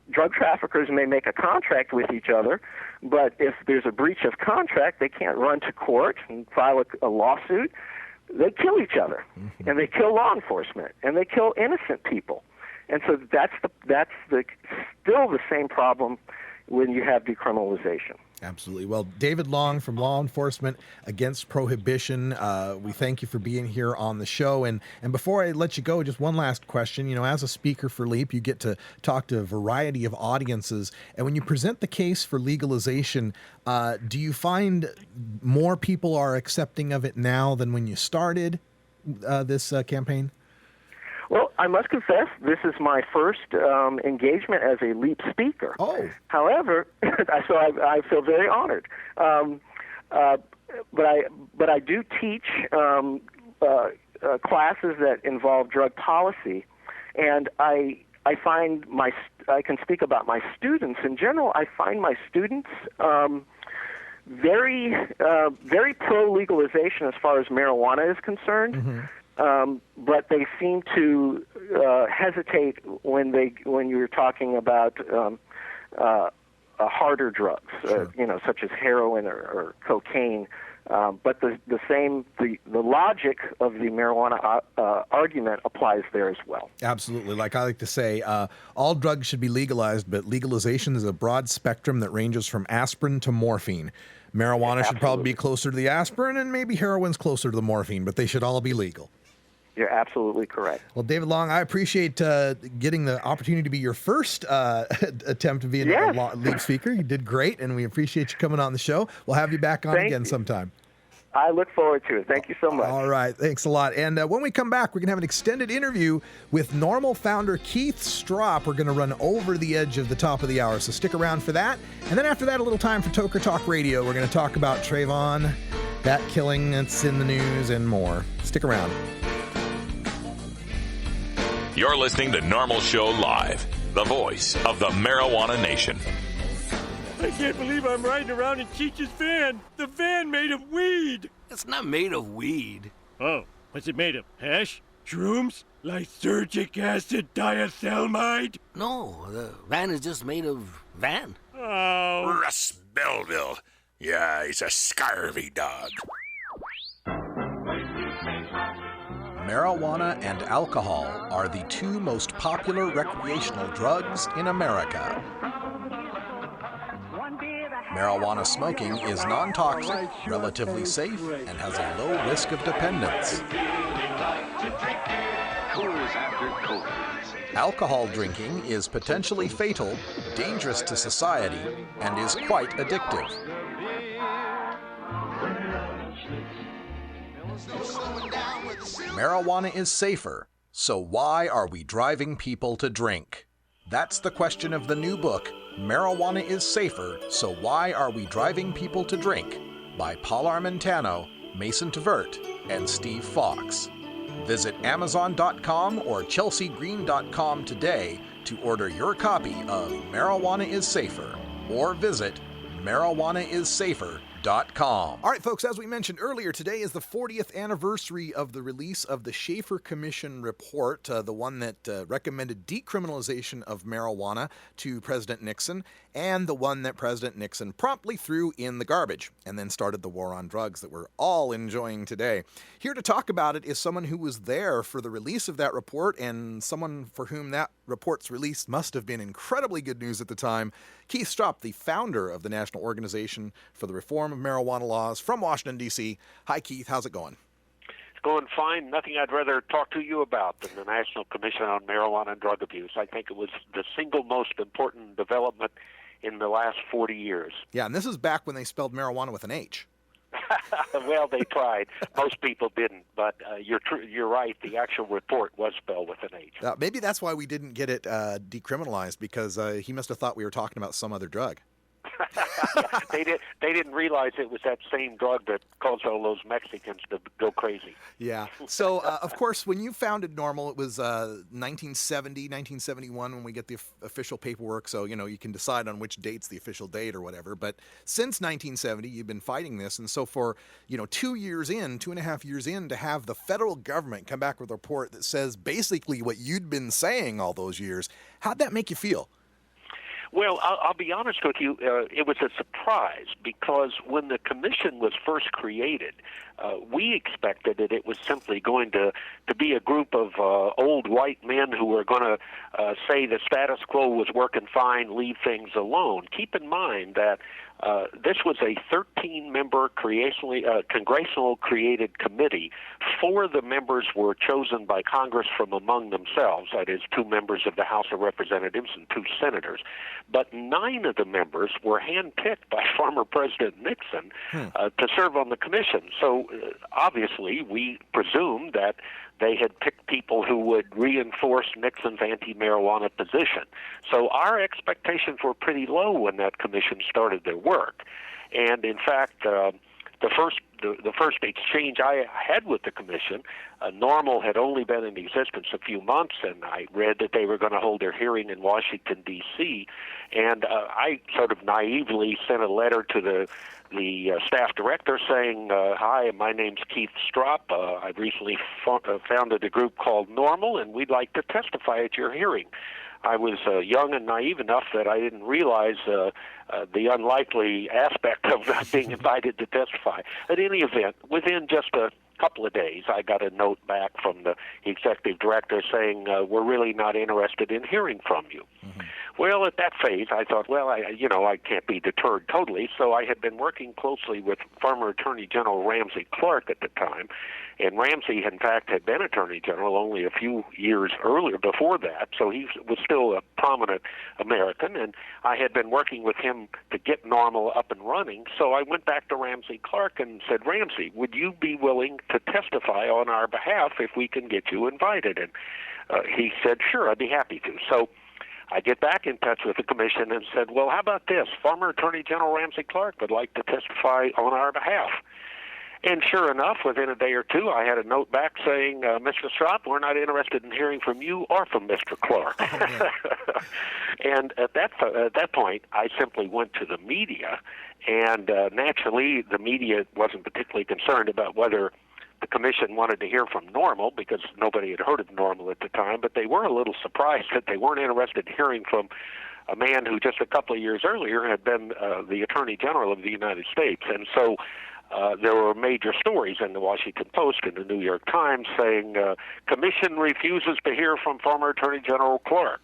drug traffickers may make a contract with each other, but if there's a breach of contract, they can't run to court and file a lawsuit. They kill each other, mm-hmm. and they kill law enforcement, and they kill innocent people. And so that's still the same problem when you have decriminalization. Absolutely. Well, David Long from Law Enforcement Against Prohibition, we thank you for being here on the show. And before I let you go, just one last question. As a speaker for LEAP, you get to talk to a variety of audiences. And when you present the case for legalization, do you find more people are accepting of it now than when you started this campaign? Well, I must confess, this is my first engagement as a LEAP speaker. Oh. However, so I feel very honored. But I do teach classes that involve drug policy, and I find I can speak about my students in general. I find my students very pro legalization as far as marijuana is concerned. Mm-hmm. But they seem to hesitate when you're talking about harder drugs, Sure. Such as heroin or cocaine. But the logic of the marijuana argument applies there as well. Absolutely. Like I like to say, all drugs should be legalized, but legalization is a broad spectrum that ranges from aspirin to morphine. Marijuana should probably be closer to the aspirin, and maybe heroin's closer to the morphine, but they should all be legal. You're absolutely correct. Well, David Long, I appreciate getting the opportunity to be your first attempt to be a LEAP speaker. You did great, and we appreciate you coming on the show. We'll have you back on again sometime. I look forward to it. Thank you so much. All right. Thanks a lot. And when we come back, we're going to have an extended interview with NORML founder Keith Stropp. We're going to run over the edge of the top of the hour, so stick around for that. And then after that, a little time for Toker Talk Radio. We're going to talk about Trayvon, that killing that's in the news, and more. Stick around. You're listening to NORML Show Live, the voice of the marijuana nation. I can't believe I'm riding around in Cheech's van. The van made of weed. It's not made of weed. Oh, what's it made of? Hash? Shrooms? Lysergic acid diethylamide? No, the van is just made of van. Oh. Russ Belville. Yeah, he's a scurvy dog. Marijuana and alcohol are the two most popular recreational drugs in America. Marijuana smoking is non-toxic, relatively safe, and has a low risk of dependence. Alcohol drinking is potentially fatal, dangerous to society, and is quite addictive. Marijuana is safer, so why are we driving people to drink? That's the question of the new book, Marijuana is Safer, So Why Are We Driving People to Drink? By Paul Armentano, Mason Tvert, and Steve Fox. Visit Amazon.com or ChelseaGreen.com today to order your copy of Marijuana is Safer, or visit marijuanaissafer.com. All right, folks, as we mentioned earlier, today is the 40th anniversary of the release of the Shafer Commission report, the one that recommended decriminalization of marijuana to President Nixon, and the one that President Nixon promptly threw in the garbage, and then started the war on drugs that we're all enjoying today. Here to talk about it is someone who was there for the release of that report, and someone for whom that report's release must have been incredibly good news at the time. Keith Stropp, the founder of the National Organization for the Reform of Marijuana Laws from Washington, D.C. Hi, Keith. How's it going? It's going fine. Nothing I'd rather talk to you about than the National Commission on Marijuana and Drug Abuse. I think it was the single most important development in the last 40 years. Yeah, and this is back when they spelled marijuana with an H. Well, they tried. Most people didn't, but you're right. The actual report was spelled with an H. Maybe that's why we didn't get it decriminalized, because he must have thought we were talking about some other drug. They didn't realize it was that same drug that caused all those Mexicans to go crazy. Yeah. So, of course, when you founded NORML, it was 1971 when we get the official paperwork. So, you can decide on which date's the official date or whatever. But since 1970, you've been fighting this. And so for, 2.5 years in, to have the federal government come back with a report that says basically what you'd been saying all those years, how'd that make you feel? Well, I'll be honest with you, it was a surprise, because when the commission was first created, we expected that it was simply going to be a group of old white men who were going to say the status quo was working fine, leave things alone. Keep in mind that this was a 13-member congressional created committee. 4 of the members were chosen by Congress from among themselves, that is, 2 members of the House of Representatives and 2 senators. But 9 of the members were handpicked by former President Nixon to serve on the commission. So obviously we presumed that they had picked people who would reinforce Nixon's anti-marijuana position. So our expectations were pretty low when that commission started their work. And in fact, the first exchange I had with the commission, NORML had only been in existence a few months, and I read that they were going to hold their hearing in Washington, D.C., and I sort of naively sent a letter to the staff director saying, hi, my name's Keith Stropp. I've recently founded a group called NORML, and we'd like to testify at your hearing. I was young and naive enough that I didn't realize the unlikely aspect of not being invited to testify. At any event, within just a couple of days, I got a note back from the executive director saying, we're really not interested in hearing from you. Mm-hmm. Well, at that phase, I thought, well, I can't be deterred totally, so I had been working closely with former Attorney General Ramsey Clark at the time, and Ramsey, in fact, had been Attorney General only a few years earlier before that, so he was still a prominent American, and I had been working with him to get NORML up and running, so I went back to Ramsey Clark and said, Ramsey, would you be willing to testify on our behalf if we can get you invited? And he said, sure, I'd be happy to. So I get back in touch with the commission and said, well, how about this? Former Attorney General Ramsey Clark would like to testify on our behalf. And sure enough, within a day or two, I had a note back saying, Mr. Stropp, we're not interested in hearing from you or from Mr. Clark. Oh, and at that point, I simply went to the media, and naturally, the media wasn't particularly concerned about whether the the commission wanted to hear from NORML because nobody had heard of NORML at the time, but they were a little surprised that they weren't interested in hearing from a man who just a couple of years earlier had been the Attorney General of the United States. And so there were major stories in the Washington Post and the New York Times saying, Commission refuses to hear from former Attorney General Clark.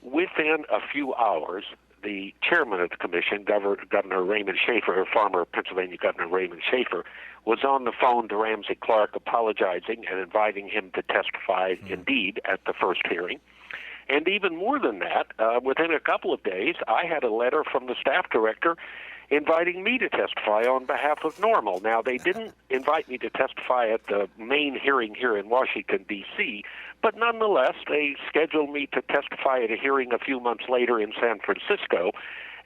Within a few hours, the chairman of the commission, Governor Raymond Shafer, former Pennsylvania Governor Raymond Shafer, was on the phone to Ramsey Clark apologizing and inviting him to testify indeed at the first hearing. And even more than that, within a couple of days, I had a letter from the staff director inviting me to testify on behalf of NORML. Now, they didn't invite me to testify at the main hearing here in Washington, D.C., but nonetheless, they scheduled me to testify at a hearing a few months later in San Francisco.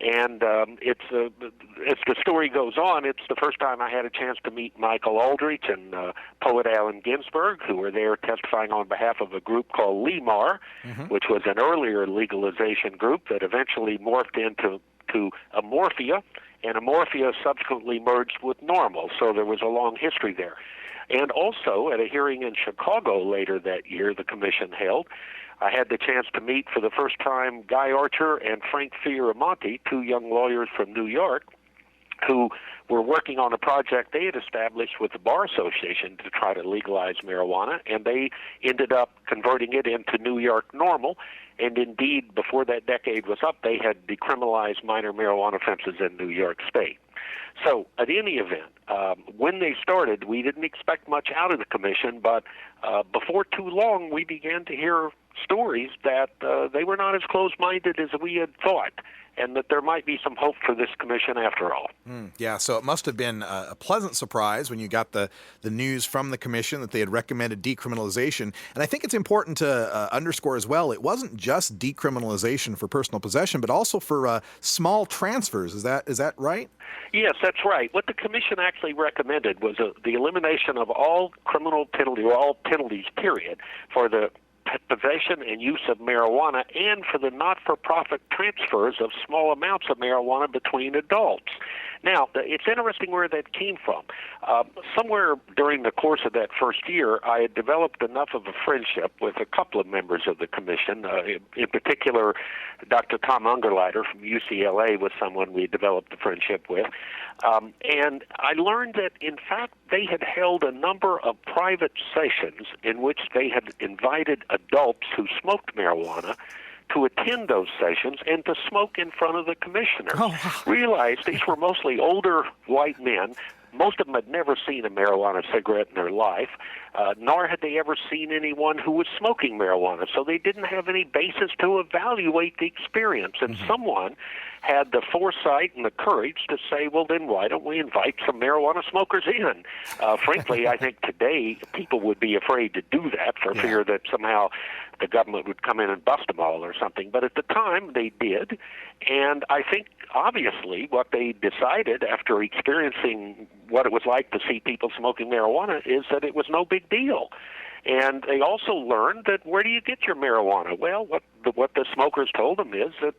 And as the story goes on, it's the first time I had a chance to meet Michael Aldrich and poet Allen Ginsberg, who were there testifying on behalf of a group called LEMAR, which was an earlier legalization group that eventually morphed into Amorphia, and Amorphia subsequently merged with NORML, so there was a long history there. And also, at a hearing in Chicago later that year the commission held, I had the chance to meet for the first time Guy Archer and Frank Fioramonte, two young lawyers from New York, who were working on a project they had established with the Bar Association to try to legalize marijuana, and they ended up converting it into New York NORML. And indeed, before that decade was up, they had decriminalized minor marijuana offenses in New York State. So, at any event, when they started, we didn't expect much out of the commission, but before too long, we began to hear stories that they were not as close-minded as we had thought, and that there might be some hope for this commission after all. Yeah, so it must have been a pleasant surprise when you got the news from the commission that they had recommended decriminalization. And I think it's important to underscore as well, it wasn't just decriminalization for personal possession, but also for small transfers. Is that right? Yes, that's right. What the commission actually recommended was the elimination of all criminal penalty, or all penalties, period, for the possession and use of marijuana and for the not-for-profit transfers of small amounts of marijuana between adults. Now, it's interesting where that came from. Somewhere during the course of that first year, I had developed enough of a friendship with a couple of members of the commission. In particular, Dr. Tom Ungerleider from UCLA was someone we developed a friendship with. And I learned that, in fact, they had held a number of private sessions in which they had invited adults who smoked marijuana to attend those sessions and to smoke in front of the commissioners. Realized these were mostly older white men. Most of them had never seen a marijuana cigarette in their life, nor had they ever seen anyone who was smoking marijuana, so they didn't have any basis to evaluate the experience. And someone had the foresight and the courage to say, well, then why don't we invite some marijuana smokers in? Frankly, I think today people would be afraid to do that for fear that somehow the government would come in and bust them all or something. But at the time, they did. And I think, obviously, what they decided after experiencing what it was like to see people smoking marijuana is that it was no big deal. And they also learned that where do you get your marijuana? Well, what the smokers told them is that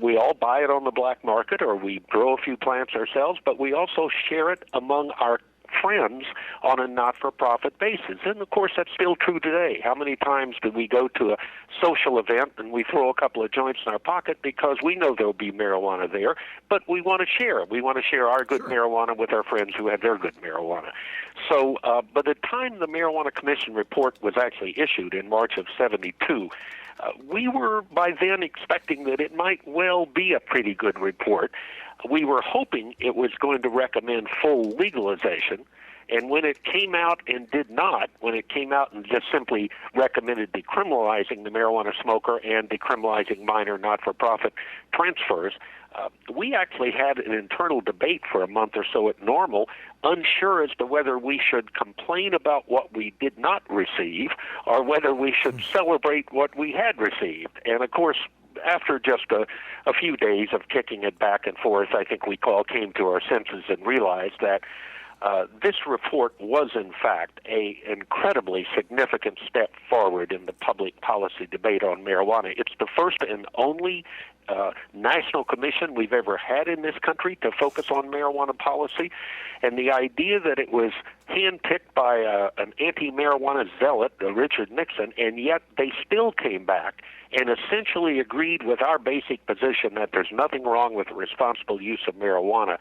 we all buy it on the black market, or we grow a few plants ourselves, but we also share it among our friends on a not-for-profit basis. And, of course, that's still true today. How many times do we go to a social event and we throw a couple of joints in our pocket because we know there'll be marijuana there, but we want to share it. We want to share our good marijuana with our friends who have their good marijuana. So by the time the Marijuana Commission report was actually issued in March of '72, we were by then expecting that it might well be a pretty good report. We were hoping it was going to recommend full legalization, and when it came out and did not, when it came out and just simply recommended decriminalizing the marijuana smoker and decriminalizing minor not-for-profit transfers, we actually had an internal debate for a month or so at NORML, unsure as to whether we should complain about what we did not receive or whether we should celebrate what we had received. And, of course, after just a few days of kicking it back and forth, I think we all came to our senses and realized that this report was, in fact, an incredibly significant step forward in the public policy debate on marijuana. It's the first and only national commission we've ever had in this country to focus on marijuana policy, and the idea that it was handpicked by an anti-marijuana zealot, Richard Nixon, and yet they still came back and essentially agreed with our basic position that there's nothing wrong with the responsible use of marijuana.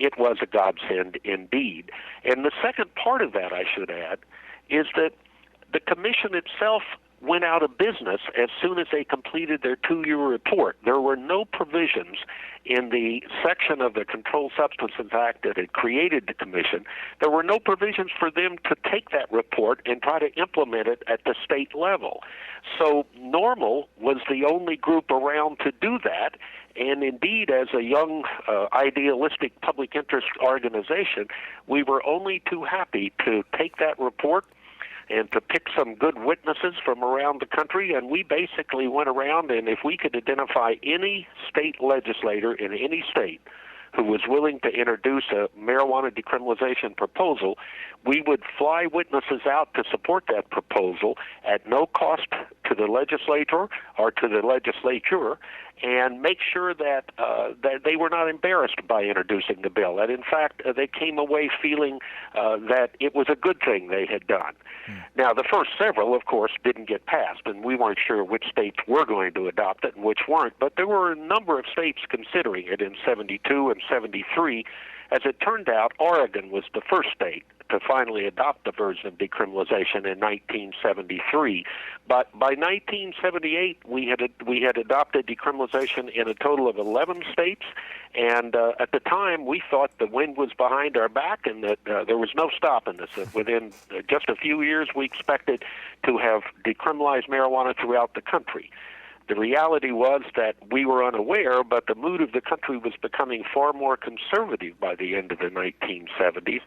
It was a godsend indeed. And the second part of that, I should add, is that the commission itself went out of business as soon as they completed their 2-year report. There were no provisions in the section of the Controlled Substances Act that had created the commission. There were no provisions for them to take that report and try to implement it at the state level. So NORML was the only group around to do that, and indeed, as a young, idealistic public interest organization, we were only too happy to take that report and to pick some good witnesses from around the country, and we basically went around, and if we could identify any state legislator in any state who was willing to introduce a marijuana decriminalization proposal, we would fly witnesses out to support that proposal at no cost to the legislator or to the legislature, and make sure that that they were not embarrassed by introducing the bill. And in fact, they came away feeling that it was a good thing they had done. Now, the first several, of course, didn't get passed, and we weren't sure which states were going to adopt it and which weren't, but there were a number of states considering it in 72 and 73. As it turned out, Oregon was the first state to finally adopt the version of decriminalization in 1973. But by 1978, we had adopted decriminalization in a total of 11 states, and at the time, we thought the wind was behind our back and that there was no stopping this. Within just a few years, we expected to have decriminalized marijuana throughout the country. The reality was that we were unaware, but the mood of the country was becoming far more conservative by the end of the 1970s,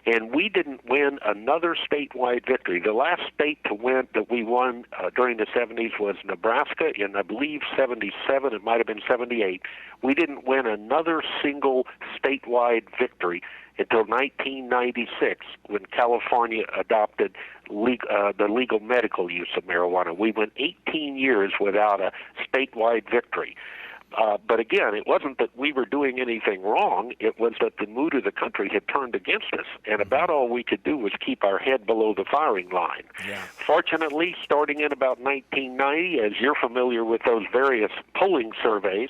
and we didn't win another statewide victory. The last state to win that we won during the 70s was Nebraska in, I believe, 77. It might have been 78. We didn't win another single statewide victory until 1996, when California adopted the legal medical use of marijuana. We went 18 years without a statewide victory. But again, it wasn't that we were doing anything wrong. It was that the mood of the country had turned against us, and about all we could do was keep our head below the firing line. Yeah. Fortunately, starting in about 1990, as you're familiar with those various polling surveys,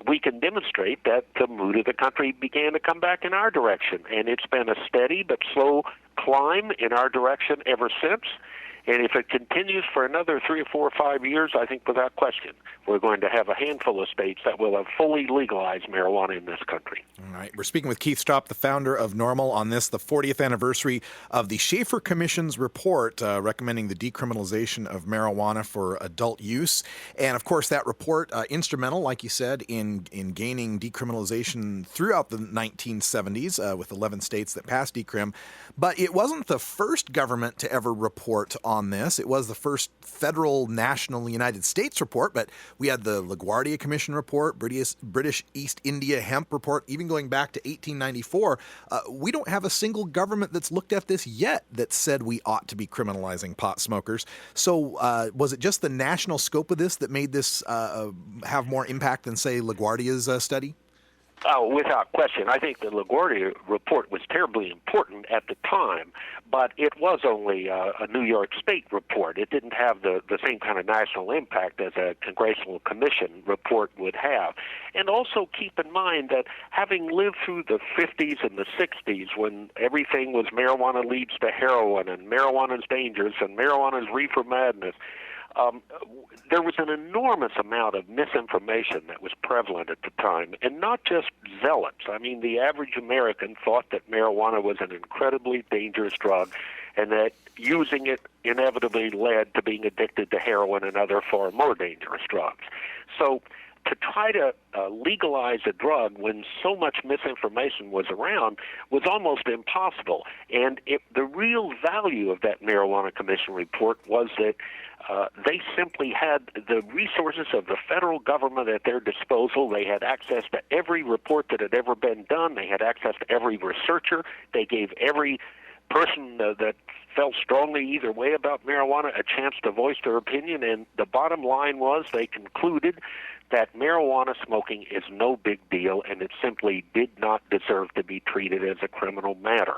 we can demonstrate that the mood of the country began to come back in our direction, and it's been a steady but slow climb in our direction ever since. And if it continues for another 3 or 4 or 5 years, I think without question, we're going to have a handful of states that will have fully legalized marijuana in this country. All right. We're speaking with Keith Stropp, the founder of NORML, on this, the 40th anniversary of the Shafer Commission's report recommending the decriminalization of marijuana for adult use. And, of course, that report, instrumental, like you said, in gaining decriminalization throughout the 1970s with 11 states that passed decrim. But it wasn't the first government to ever report on this. It was the first federal, national United States report, but we had the LaGuardia Commission report, British East India Hemp report, even going back to 1894. We don't have a single government that's looked at this yet that said we ought to be criminalizing pot smokers. So was it just the national scope of this that made this have more impact than, say, LaGuardia's study? Without question. I think the LaGuardia report was terribly important at the time, but it was only a New York State report. It didn't have the same kind of national impact as a Congressional Commission report would have. And also keep in mind that having lived through the 50s and the 60s when everything was marijuana leads to heroin and marijuana's dangerous and marijuana's reefer madness, there was an enormous amount of misinformation that was prevalent at the time, and not just zealots. I mean, the average American thought that marijuana was an incredibly dangerous drug and that using it inevitably led to being addicted to heroin and other far more dangerous drugs. So to try to legalize a drug when so much misinformation was around was almost impossible. And the real value of that Marijuana Commission report was that they simply had the resources of the federal government at their disposal. They had access to every report that had ever been done. They had access to every researcher. They gave every person that felt strongly either way about marijuana a chance to voice their opinion, and the bottom line was they concluded that marijuana smoking is no big deal and it simply did not deserve to be treated as a criminal matter.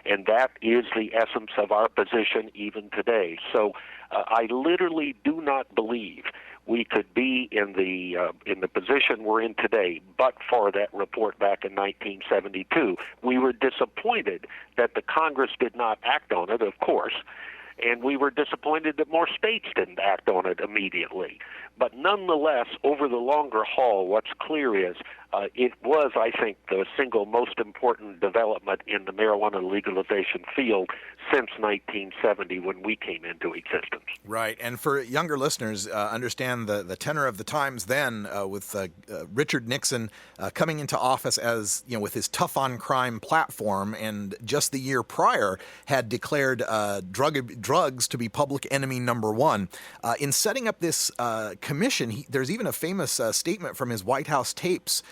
And that is the essence of our position even today. So I literally do not believe we could be in the position we're in today, but for that report back in 1972. We were disappointed that the Congress did not act on it, of course, and we were disappointed that more states didn't act on it immediately. But nonetheless, over the longer haul, what's clear is it was, I think, the single most important development in the marijuana legalization field since 1970 when we came into existence. Right, and for younger listeners, understand the tenor of the times then with Richard Nixon coming into office as, with his tough on crime platform, and just the year prior had declared drugs to be public enemy number one. In setting up this commission, there's even a famous statement from his White House tapes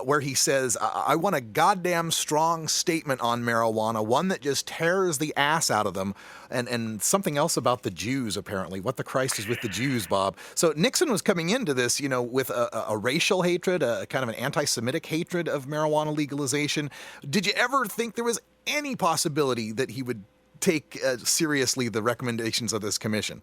where he says, I want a goddamn strong statement on marijuana, one that just tears the ass out of them, and something else about the Jews, apparently. What the Christ is with the Jews, Bob? So Nixon was coming into this, with a racial hatred, a kind of an anti-Semitic hatred of marijuana legalization. Did you ever think there was any possibility that he would take seriously the recommendations of this commission?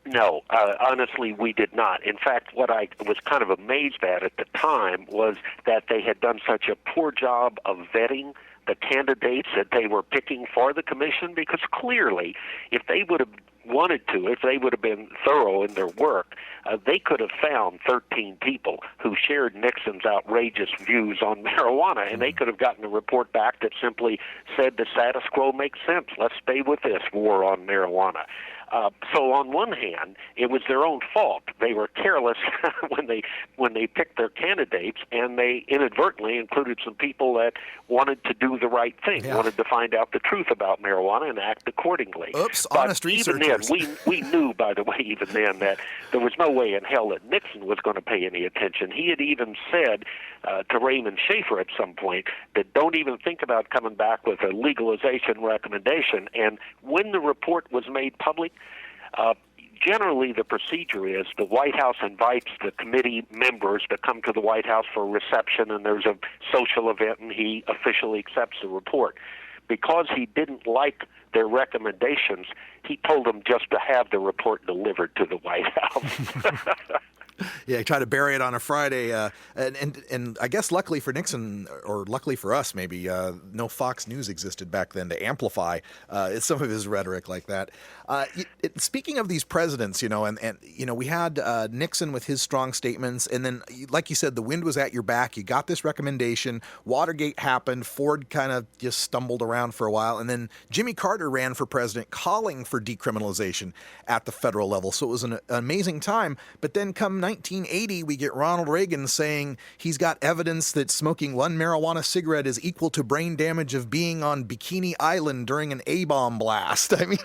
No, honestly, we did not. In fact, what I was kind of amazed at the time was that they had done such a poor job of vetting the candidates that they were picking for the commission, because clearly, if they would have wanted to, if they would have been thorough in their work, they could have found 13 people who shared Nixon's outrageous views on marijuana, and they could have gotten a report back that simply said the status quo makes sense. Let's stay with this war on marijuana. So on one hand, it was their own fault. They were careless when they picked their candidates, and they inadvertently included some people that wanted to do the right thing, wanted to find out the truth about marijuana and act accordingly. Oops, but honest researchers. Even then, we knew, by the way, even then, that there was no way in hell that Nixon was going to pay any attention. He had even said to Raymond Shafer at some point that don't even think about coming back with a legalization recommendation. And when the report was made public, generally the procedure is the White House invites the committee members to come to the White House for a reception, and there's a social event, and he officially accepts the report. Because he didn't like their recommendations, he told them just to have the report delivered to the White House. Yeah, try to bury it on a Friday, and I guess luckily for Nixon, or luckily for us maybe, no Fox News existed back then to amplify some of his rhetoric like that. Speaking of these presidents, and we had Nixon with his strong statements, and then, like you said, the wind was at your back. You got this recommendation. Watergate happened. Ford kind of just stumbled around for a while, and then Jimmy Carter ran for president, calling for decriminalization at the federal level. So it was an amazing time. But then come 1980, we get Ronald Reagan saying he's got evidence that smoking one marijuana cigarette is equal to brain damage of being on Bikini Island during an A-bomb blast. I mean,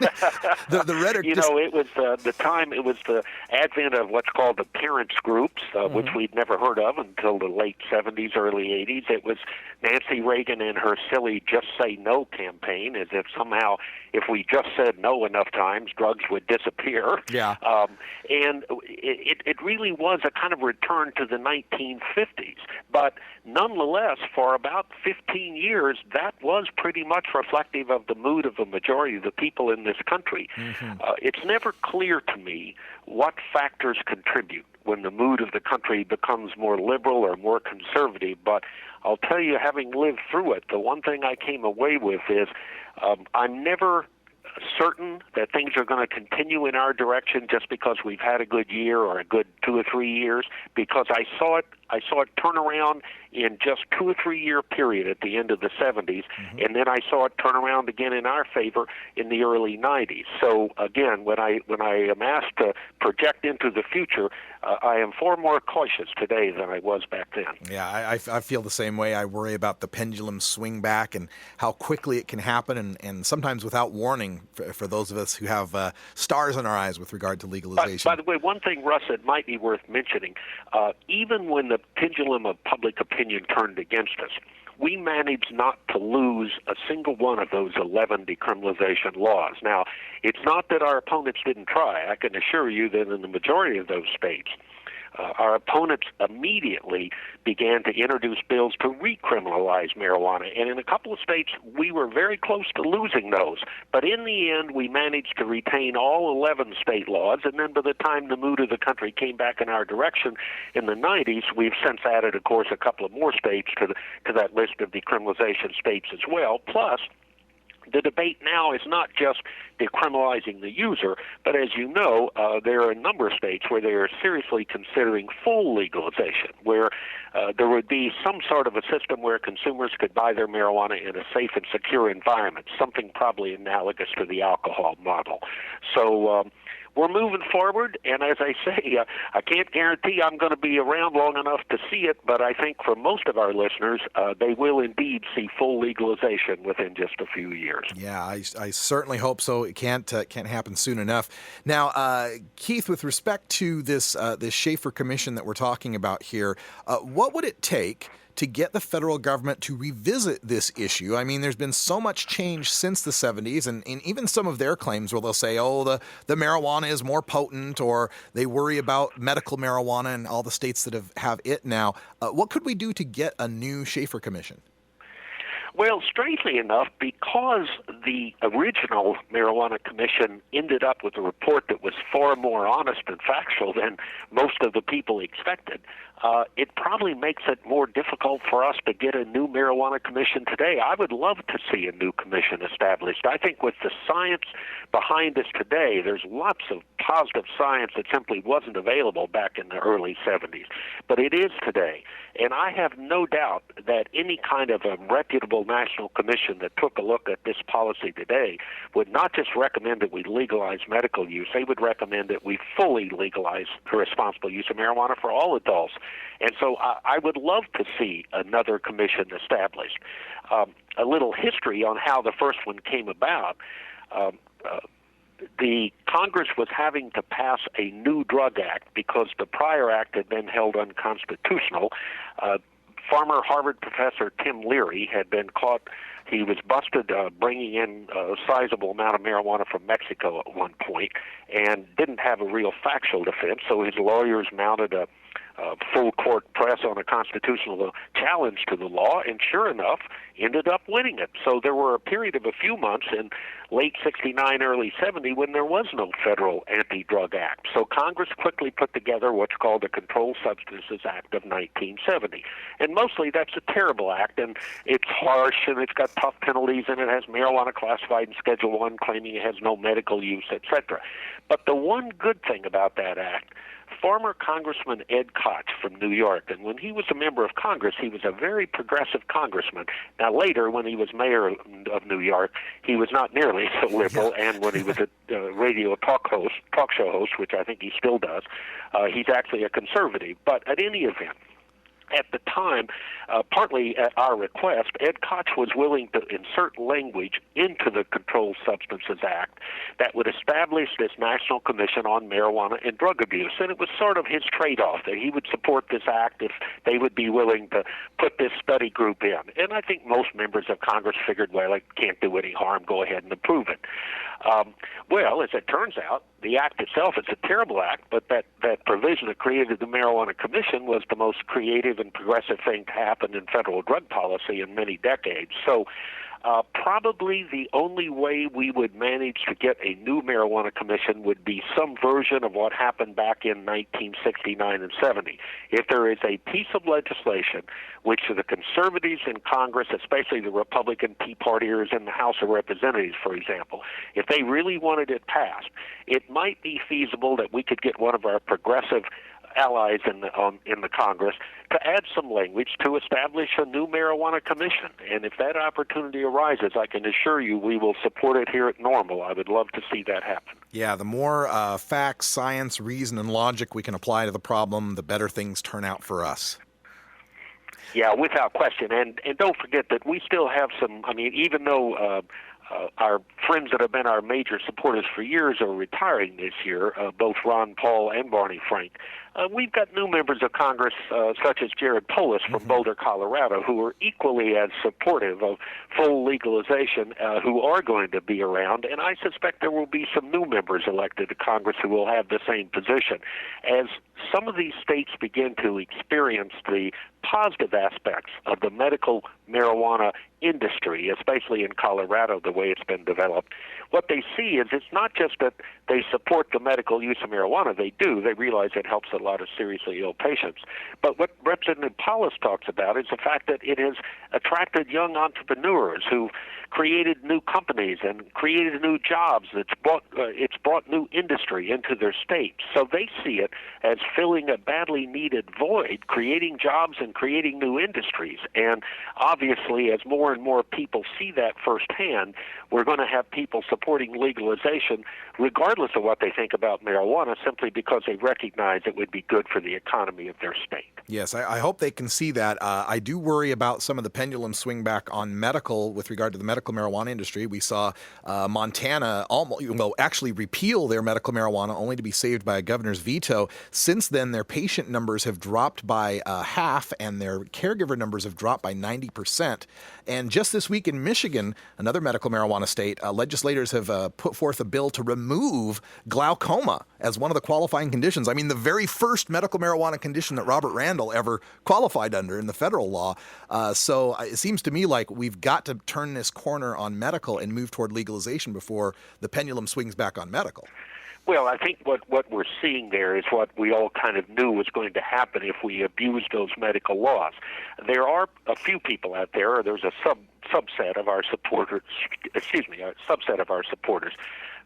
the rhetoric. It was the time. It was the advent of what's called the parents groups, which we'd never heard of until the late 70s, early 80s. It was Nancy Reagan and her silly "Just Say No" campaign, as if somehow if we just said no enough times, drugs would disappear. Yeah. And it really was a kind of return to the 1950s. But nonetheless, for about 15 years, that was pretty much reflective of the mood of the majority of the people in this country. It's never clear to me what factors contribute when the mood of the country becomes more liberal or more conservative, but I'll tell you, having lived through it, the one thing I came away with is I'm never certain that things are going to continue in our direction just because we've had a good year or a good 2 or 3 years, because I saw it turn around in just 2 or 3 year period at the end of the 70s, and then I saw it turn around again in our favor in the early 90s. So again, when I am asked to project into the future, I am far more cautious today than I was back then. Yeah, I feel the same way. I worry about the pendulum swing back and how quickly it can happen, and sometimes without warning for those of us who have stars in our eyes with regard to legalization. By the way, one thing, Russ, that might be worth mentioning, even when the pendulum of public opinion turned against us, we managed not to lose a single one of those 11 decriminalization laws. Now, it's not that our opponents didn't try. I can assure you that in the majority of those states, our opponents immediately began to introduce bills to recriminalize marijuana. And in a couple of states, we were very close to losing those. But in the end, we managed to retain all 11 state laws. And then by the time the mood of the country came back in our direction in the 90s, we've since added, of course, a couple of more states to that list of decriminalization states as well. Plus, the debate now is not just decriminalizing the user, but as you know, there are a number of states where they are seriously considering full legalization, where there would be some sort of a system where consumers could buy their marijuana in a safe and secure environment, something probably analogous to the alcohol model. So we're moving forward, and as I say, I can't guarantee I'm going to be around long enough to see it, but I think for most of our listeners, they will indeed see full legalization within just a few years. Yeah, I certainly hope so. It can't happen soon enough. Now, Keith, with respect to this Shafer Commission that we're talking about here, what would it take to get the federal government to revisit this issue? I mean, there's been so much change since the 70s, and even some of their claims where they'll say, oh, the marijuana is more potent, or they worry about medical marijuana in all the states that have it now. What could we do to get a new Shafer Commission? Well, strangely enough, because the original Marijuana Commission ended up with a report that was far more honest and factual than most of the people expected, it probably makes it more difficult for us to get a new Marijuana Commission today. I would love to see a new commission established. I think with the science behind us today, there's lots of positive science that simply wasn't available back in the early 70s, but it is today. And I have no doubt that any kind of a reputable national commission that took a look at this policy today would not just recommend that we legalize medical use, they would recommend that we fully legalize the responsible use of marijuana for all adults. And so I would love to see another commission established. A little history on how the first one came about. The Congress was having to pass a new drug act because the prior act had been held unconstitutional. Former Harvard professor Tim Leary had been caught. He was busted bringing in a sizable amount of marijuana from Mexico at one point and didn't have a real factual defense, so his lawyers mounted a full court press on a constitutional challenge to the law, and sure enough, ended up winning it. So there were a period of a few months in late 69, early 70 when there was no federal anti-drug act. So Congress quickly put together what's called the Controlled Substances Act of 1970. And mostly that's a terrible act, and it's harsh, and it's got tough penalties, and it has marijuana classified in Schedule 1, claiming it has no medical use, etc. But the one good thing about that act, former Congressman Ed Koch from New York, and when he was a member of Congress, he was a very progressive congressman. Now, later, when he was mayor of New York, he was not nearly so liberal, and when he was a radio talk show host, which I think he still does, he's actually a conservative. But at any event, at the time, partly at our request, Ed Koch was willing to insert language into the Controlled Substances Act that would establish this National Commission on Marijuana and Drug Abuse. And it was sort of his trade-off that he would support this act if they would be willing to put this study group in. And I think most members of Congress figured, well, it can't do any harm, go ahead and approve it. Well, as it turns out, the act itself is a terrible act, but that provision that created the Marijuana Commission was the most creative and progressive thing to happen in federal drug policy in many decades. So probably the only way we would manage to get a new Marijuana Commission would be some version of what happened back in 1969 and 70. If there is a piece of legislation which the conservatives in Congress, especially the Republican Tea Partiers in the House of Representatives, for example, if they really wanted it passed, it might be feasible that we could get one of our progressive allies in the Congress to add some language to establish a new marijuana commission. And if that opportunity arises, I can assure you we will support it here at NORML. I would love to see that happen. Yeah, the more facts, science, reason, and logic we can apply to the problem, the better things turn out for us. Yeah, without question. And don't forget that we still have some, I mean, even though our friends that have been our major supporters for years are retiring this year, both Ron Paul and Barney Frank. We've got new members of Congress, such as Jared Polis from Boulder, Colorado, who are equally as supportive of full legalization, who are going to be around. And I suspect there will be some new members elected to Congress who will have the same position. As some of these states begin to experience the positive aspects of the medical marijuana industry, especially in Colorado, the way it's been developed, what they see is it's not just that they support the medical use of marijuana. They do. They realize it helps a lot of seriously ill patients. But what Representative Paulus talks about is the fact that it has attracted young entrepreneurs who created new companies and created new jobs. It's brought new industry into their state. So they see it as filling a badly needed void, creating jobs and creating new industries. And obviously, as more and more people see that firsthand, we're going to have people supporting legalization regardless of what they think about marijuana, simply because they recognize it would be good for the economy of their state. Yes, I hope they can see that. I do worry about some of the pendulum swing back on medical with regard to the medical marijuana industry. We saw Montana actually repeal their medical marijuana only to be saved by a governor's veto. Since then, their patient numbers have dropped by half and their caregiver numbers have dropped by 90%. And just this week in Michigan, another medical marijuana state, legislators have put forth a bill to remove glaucoma as one of the qualifying conditions. I mean, the very first medical marijuana condition that Robert Randall ever qualified under in the federal law. So it seems to me like we've got to turn this corner on medical and move toward legalization before the pendulum swings back on medical. Well, I think what we're seeing there is what we all kind of knew was going to happen if we abused those medical laws. There are a few people out there, or there's a subset of our supporters,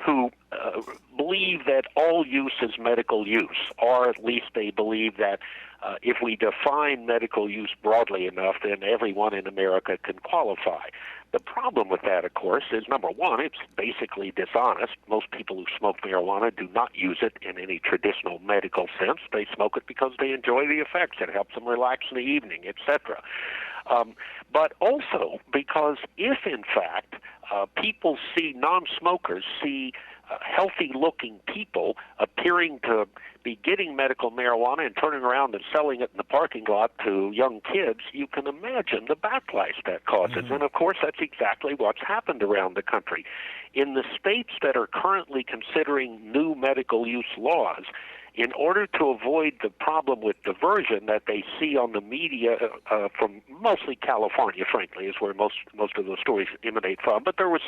who believe that all use is medical use, or at least they believe that if we define medical use broadly enough, then everyone in America can qualify. The problem with that, of course, is, number one, it's basically dishonest. Most people who smoke marijuana do not use it in any traditional medical sense. They smoke it because they enjoy the effects. It helps them relax in the evening, etc. But also because if, in fact, people see, non-smokers see healthy-looking people appearing to be getting medical marijuana and turning around and selling it in the parking lot to young kids, you can imagine the backlash that causes. Mm-hmm. And, of course, that's exactly what's happened around the country. In the states that are currently considering new medical use laws, in order to avoid the problem with diversion that they see on the media from mostly California, frankly, is where most of those stories emanate from. But there was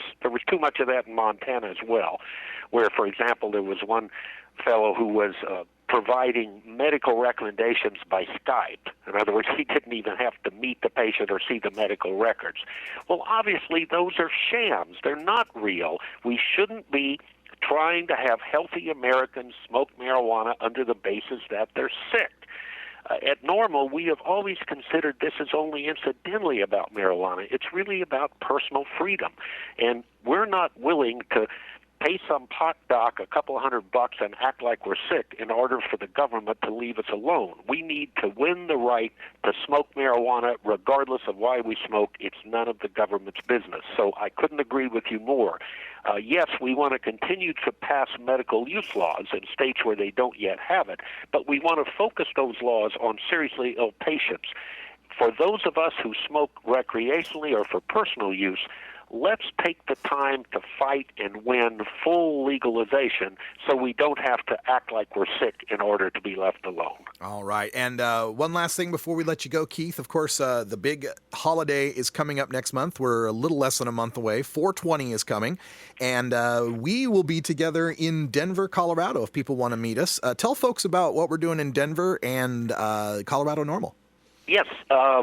too much of that in Montana as well, where, for example, there was one fellow who was providing medical recommendations by Skype. In other words, he didn't even have to meet the patient or see the medical records. Well, obviously, those are shams. They're not real. We shouldn't be trying to have healthy Americans smoke marijuana under the basis that they're sick. At NORML, we have always considered this is only incidentally about marijuana. It's really about personal freedom. And we're not willing to pay some pot doc a couple $100 and act like we're sick in order for the government to leave us alone. We need to win the right to smoke marijuana regardless of why we smoke. It's none of the government's business. So I couldn't agree with you more. Yes, we want to continue to pass medical use laws in states where they don't yet have it, but we want to focus those laws on seriously ill patients. For those of us who smoke recreationally or for personal use, let's take the time to fight and win full legalization so we don't have to act like we're sick in order to be left alone. All right. And one last thing before we let you go, Keith. Of course, the big holiday is coming up next month. We're a little less than a month away. 420 is coming. And we will be together in Denver, Colorado, if people want to meet us. Tell folks about what we're doing in Denver and Colorado NORML. Yes,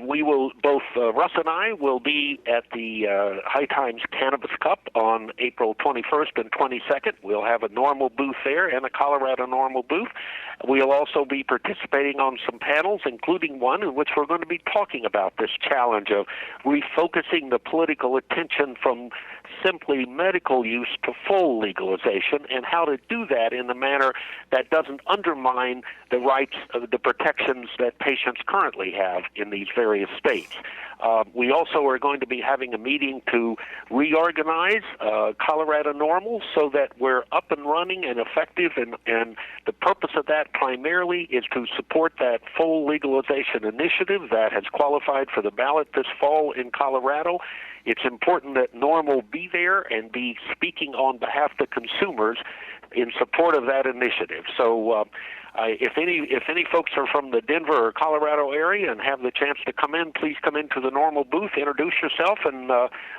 we will, both Russ and I will be at the High Times Cannabis Cup on April 21st and 22nd. We'll have a NORML booth there and a Colorado NORML booth. We'll also be participating on some panels, including one in which we're going to be talking about this challenge of refocusing the political attention from simply medical use to full legalization, and how to do that in a manner that doesn't undermine the rights of the protections that patients currently have in these various states. We also are going to be having a meeting to reorganize Colorado NORML so that we're up and running and effective, and the purpose of that primarily is to support that full legalization initiative that has qualified for the ballot this fall in Colorado. It's important that NORML be there and be speaking on behalf of the consumers in support of that initiative. So if any folks are from the Denver or Colorado area and have the chance to come in, please come into the NORML booth, introduce yourself, and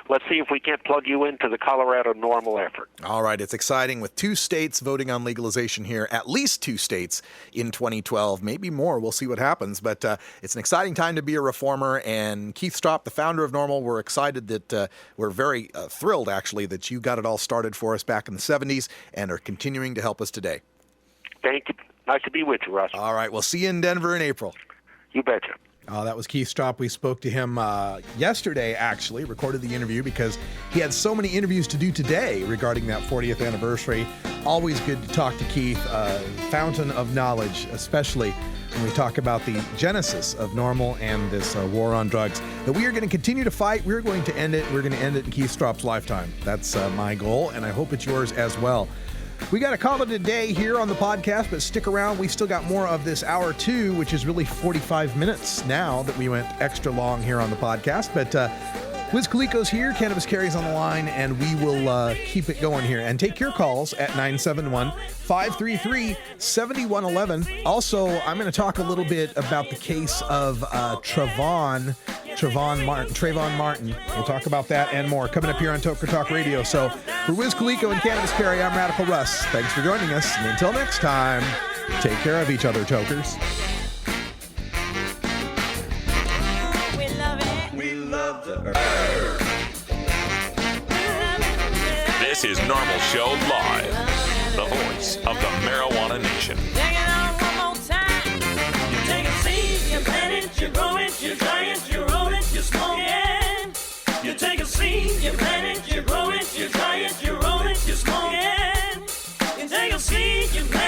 let's see if we can't plug you into the Colorado NORML effort. All right, it's exciting with 2 states voting on legalization here, at least 2 states in 2012, maybe more. We'll see what happens, but it's an exciting time to be a reformer. And Keith Stropp, the founder of NORML, we're excited that we're very thrilled, actually, that you got it all started for us back in the 70s and are continuing to help us today. Thank you. Nice to be with you, Russ. All right, we'll see you in Denver in April. You betcha. That was Keith Stropp. We spoke to him yesterday, actually, recorded the interview because he had so many interviews to do today regarding that 40th anniversary. Always good to talk to Keith, fountain of knowledge, especially when we talk about the genesis of NORML and this war on drugs that we are going to continue to fight. We're going to end it. We're going to end it in Keith Stropp's lifetime. That's my goal, and I hope it's yours as well. We got to call it a day here on the podcast, but stick around. We still got more of this hour 2, which is really 45 minutes now that we went extra long here on the podcast. But Wiz Khalico's here, Cannabis Carry's on the line, and we will keep it going here. And take your calls at 971-533-7111. Also, I'm going to talk a little bit about the case of Trayvon Martin. We'll talk about that and more coming up here on Toker Talk Radio. So for Wiz Khalico and Cannabis Carry, I'm Radical Russ. Thanks for joining us. And until next time, take care of each other, Tokers. We love the earth. This is NORML Show Live, the voice of the Marijuana Nation. You plant it, you grow it, you dry it, you roll it, you smoke it. You take a seed, you plant it, you grow it, you dry it, you roll it, you smoke it. You take a seed, you plant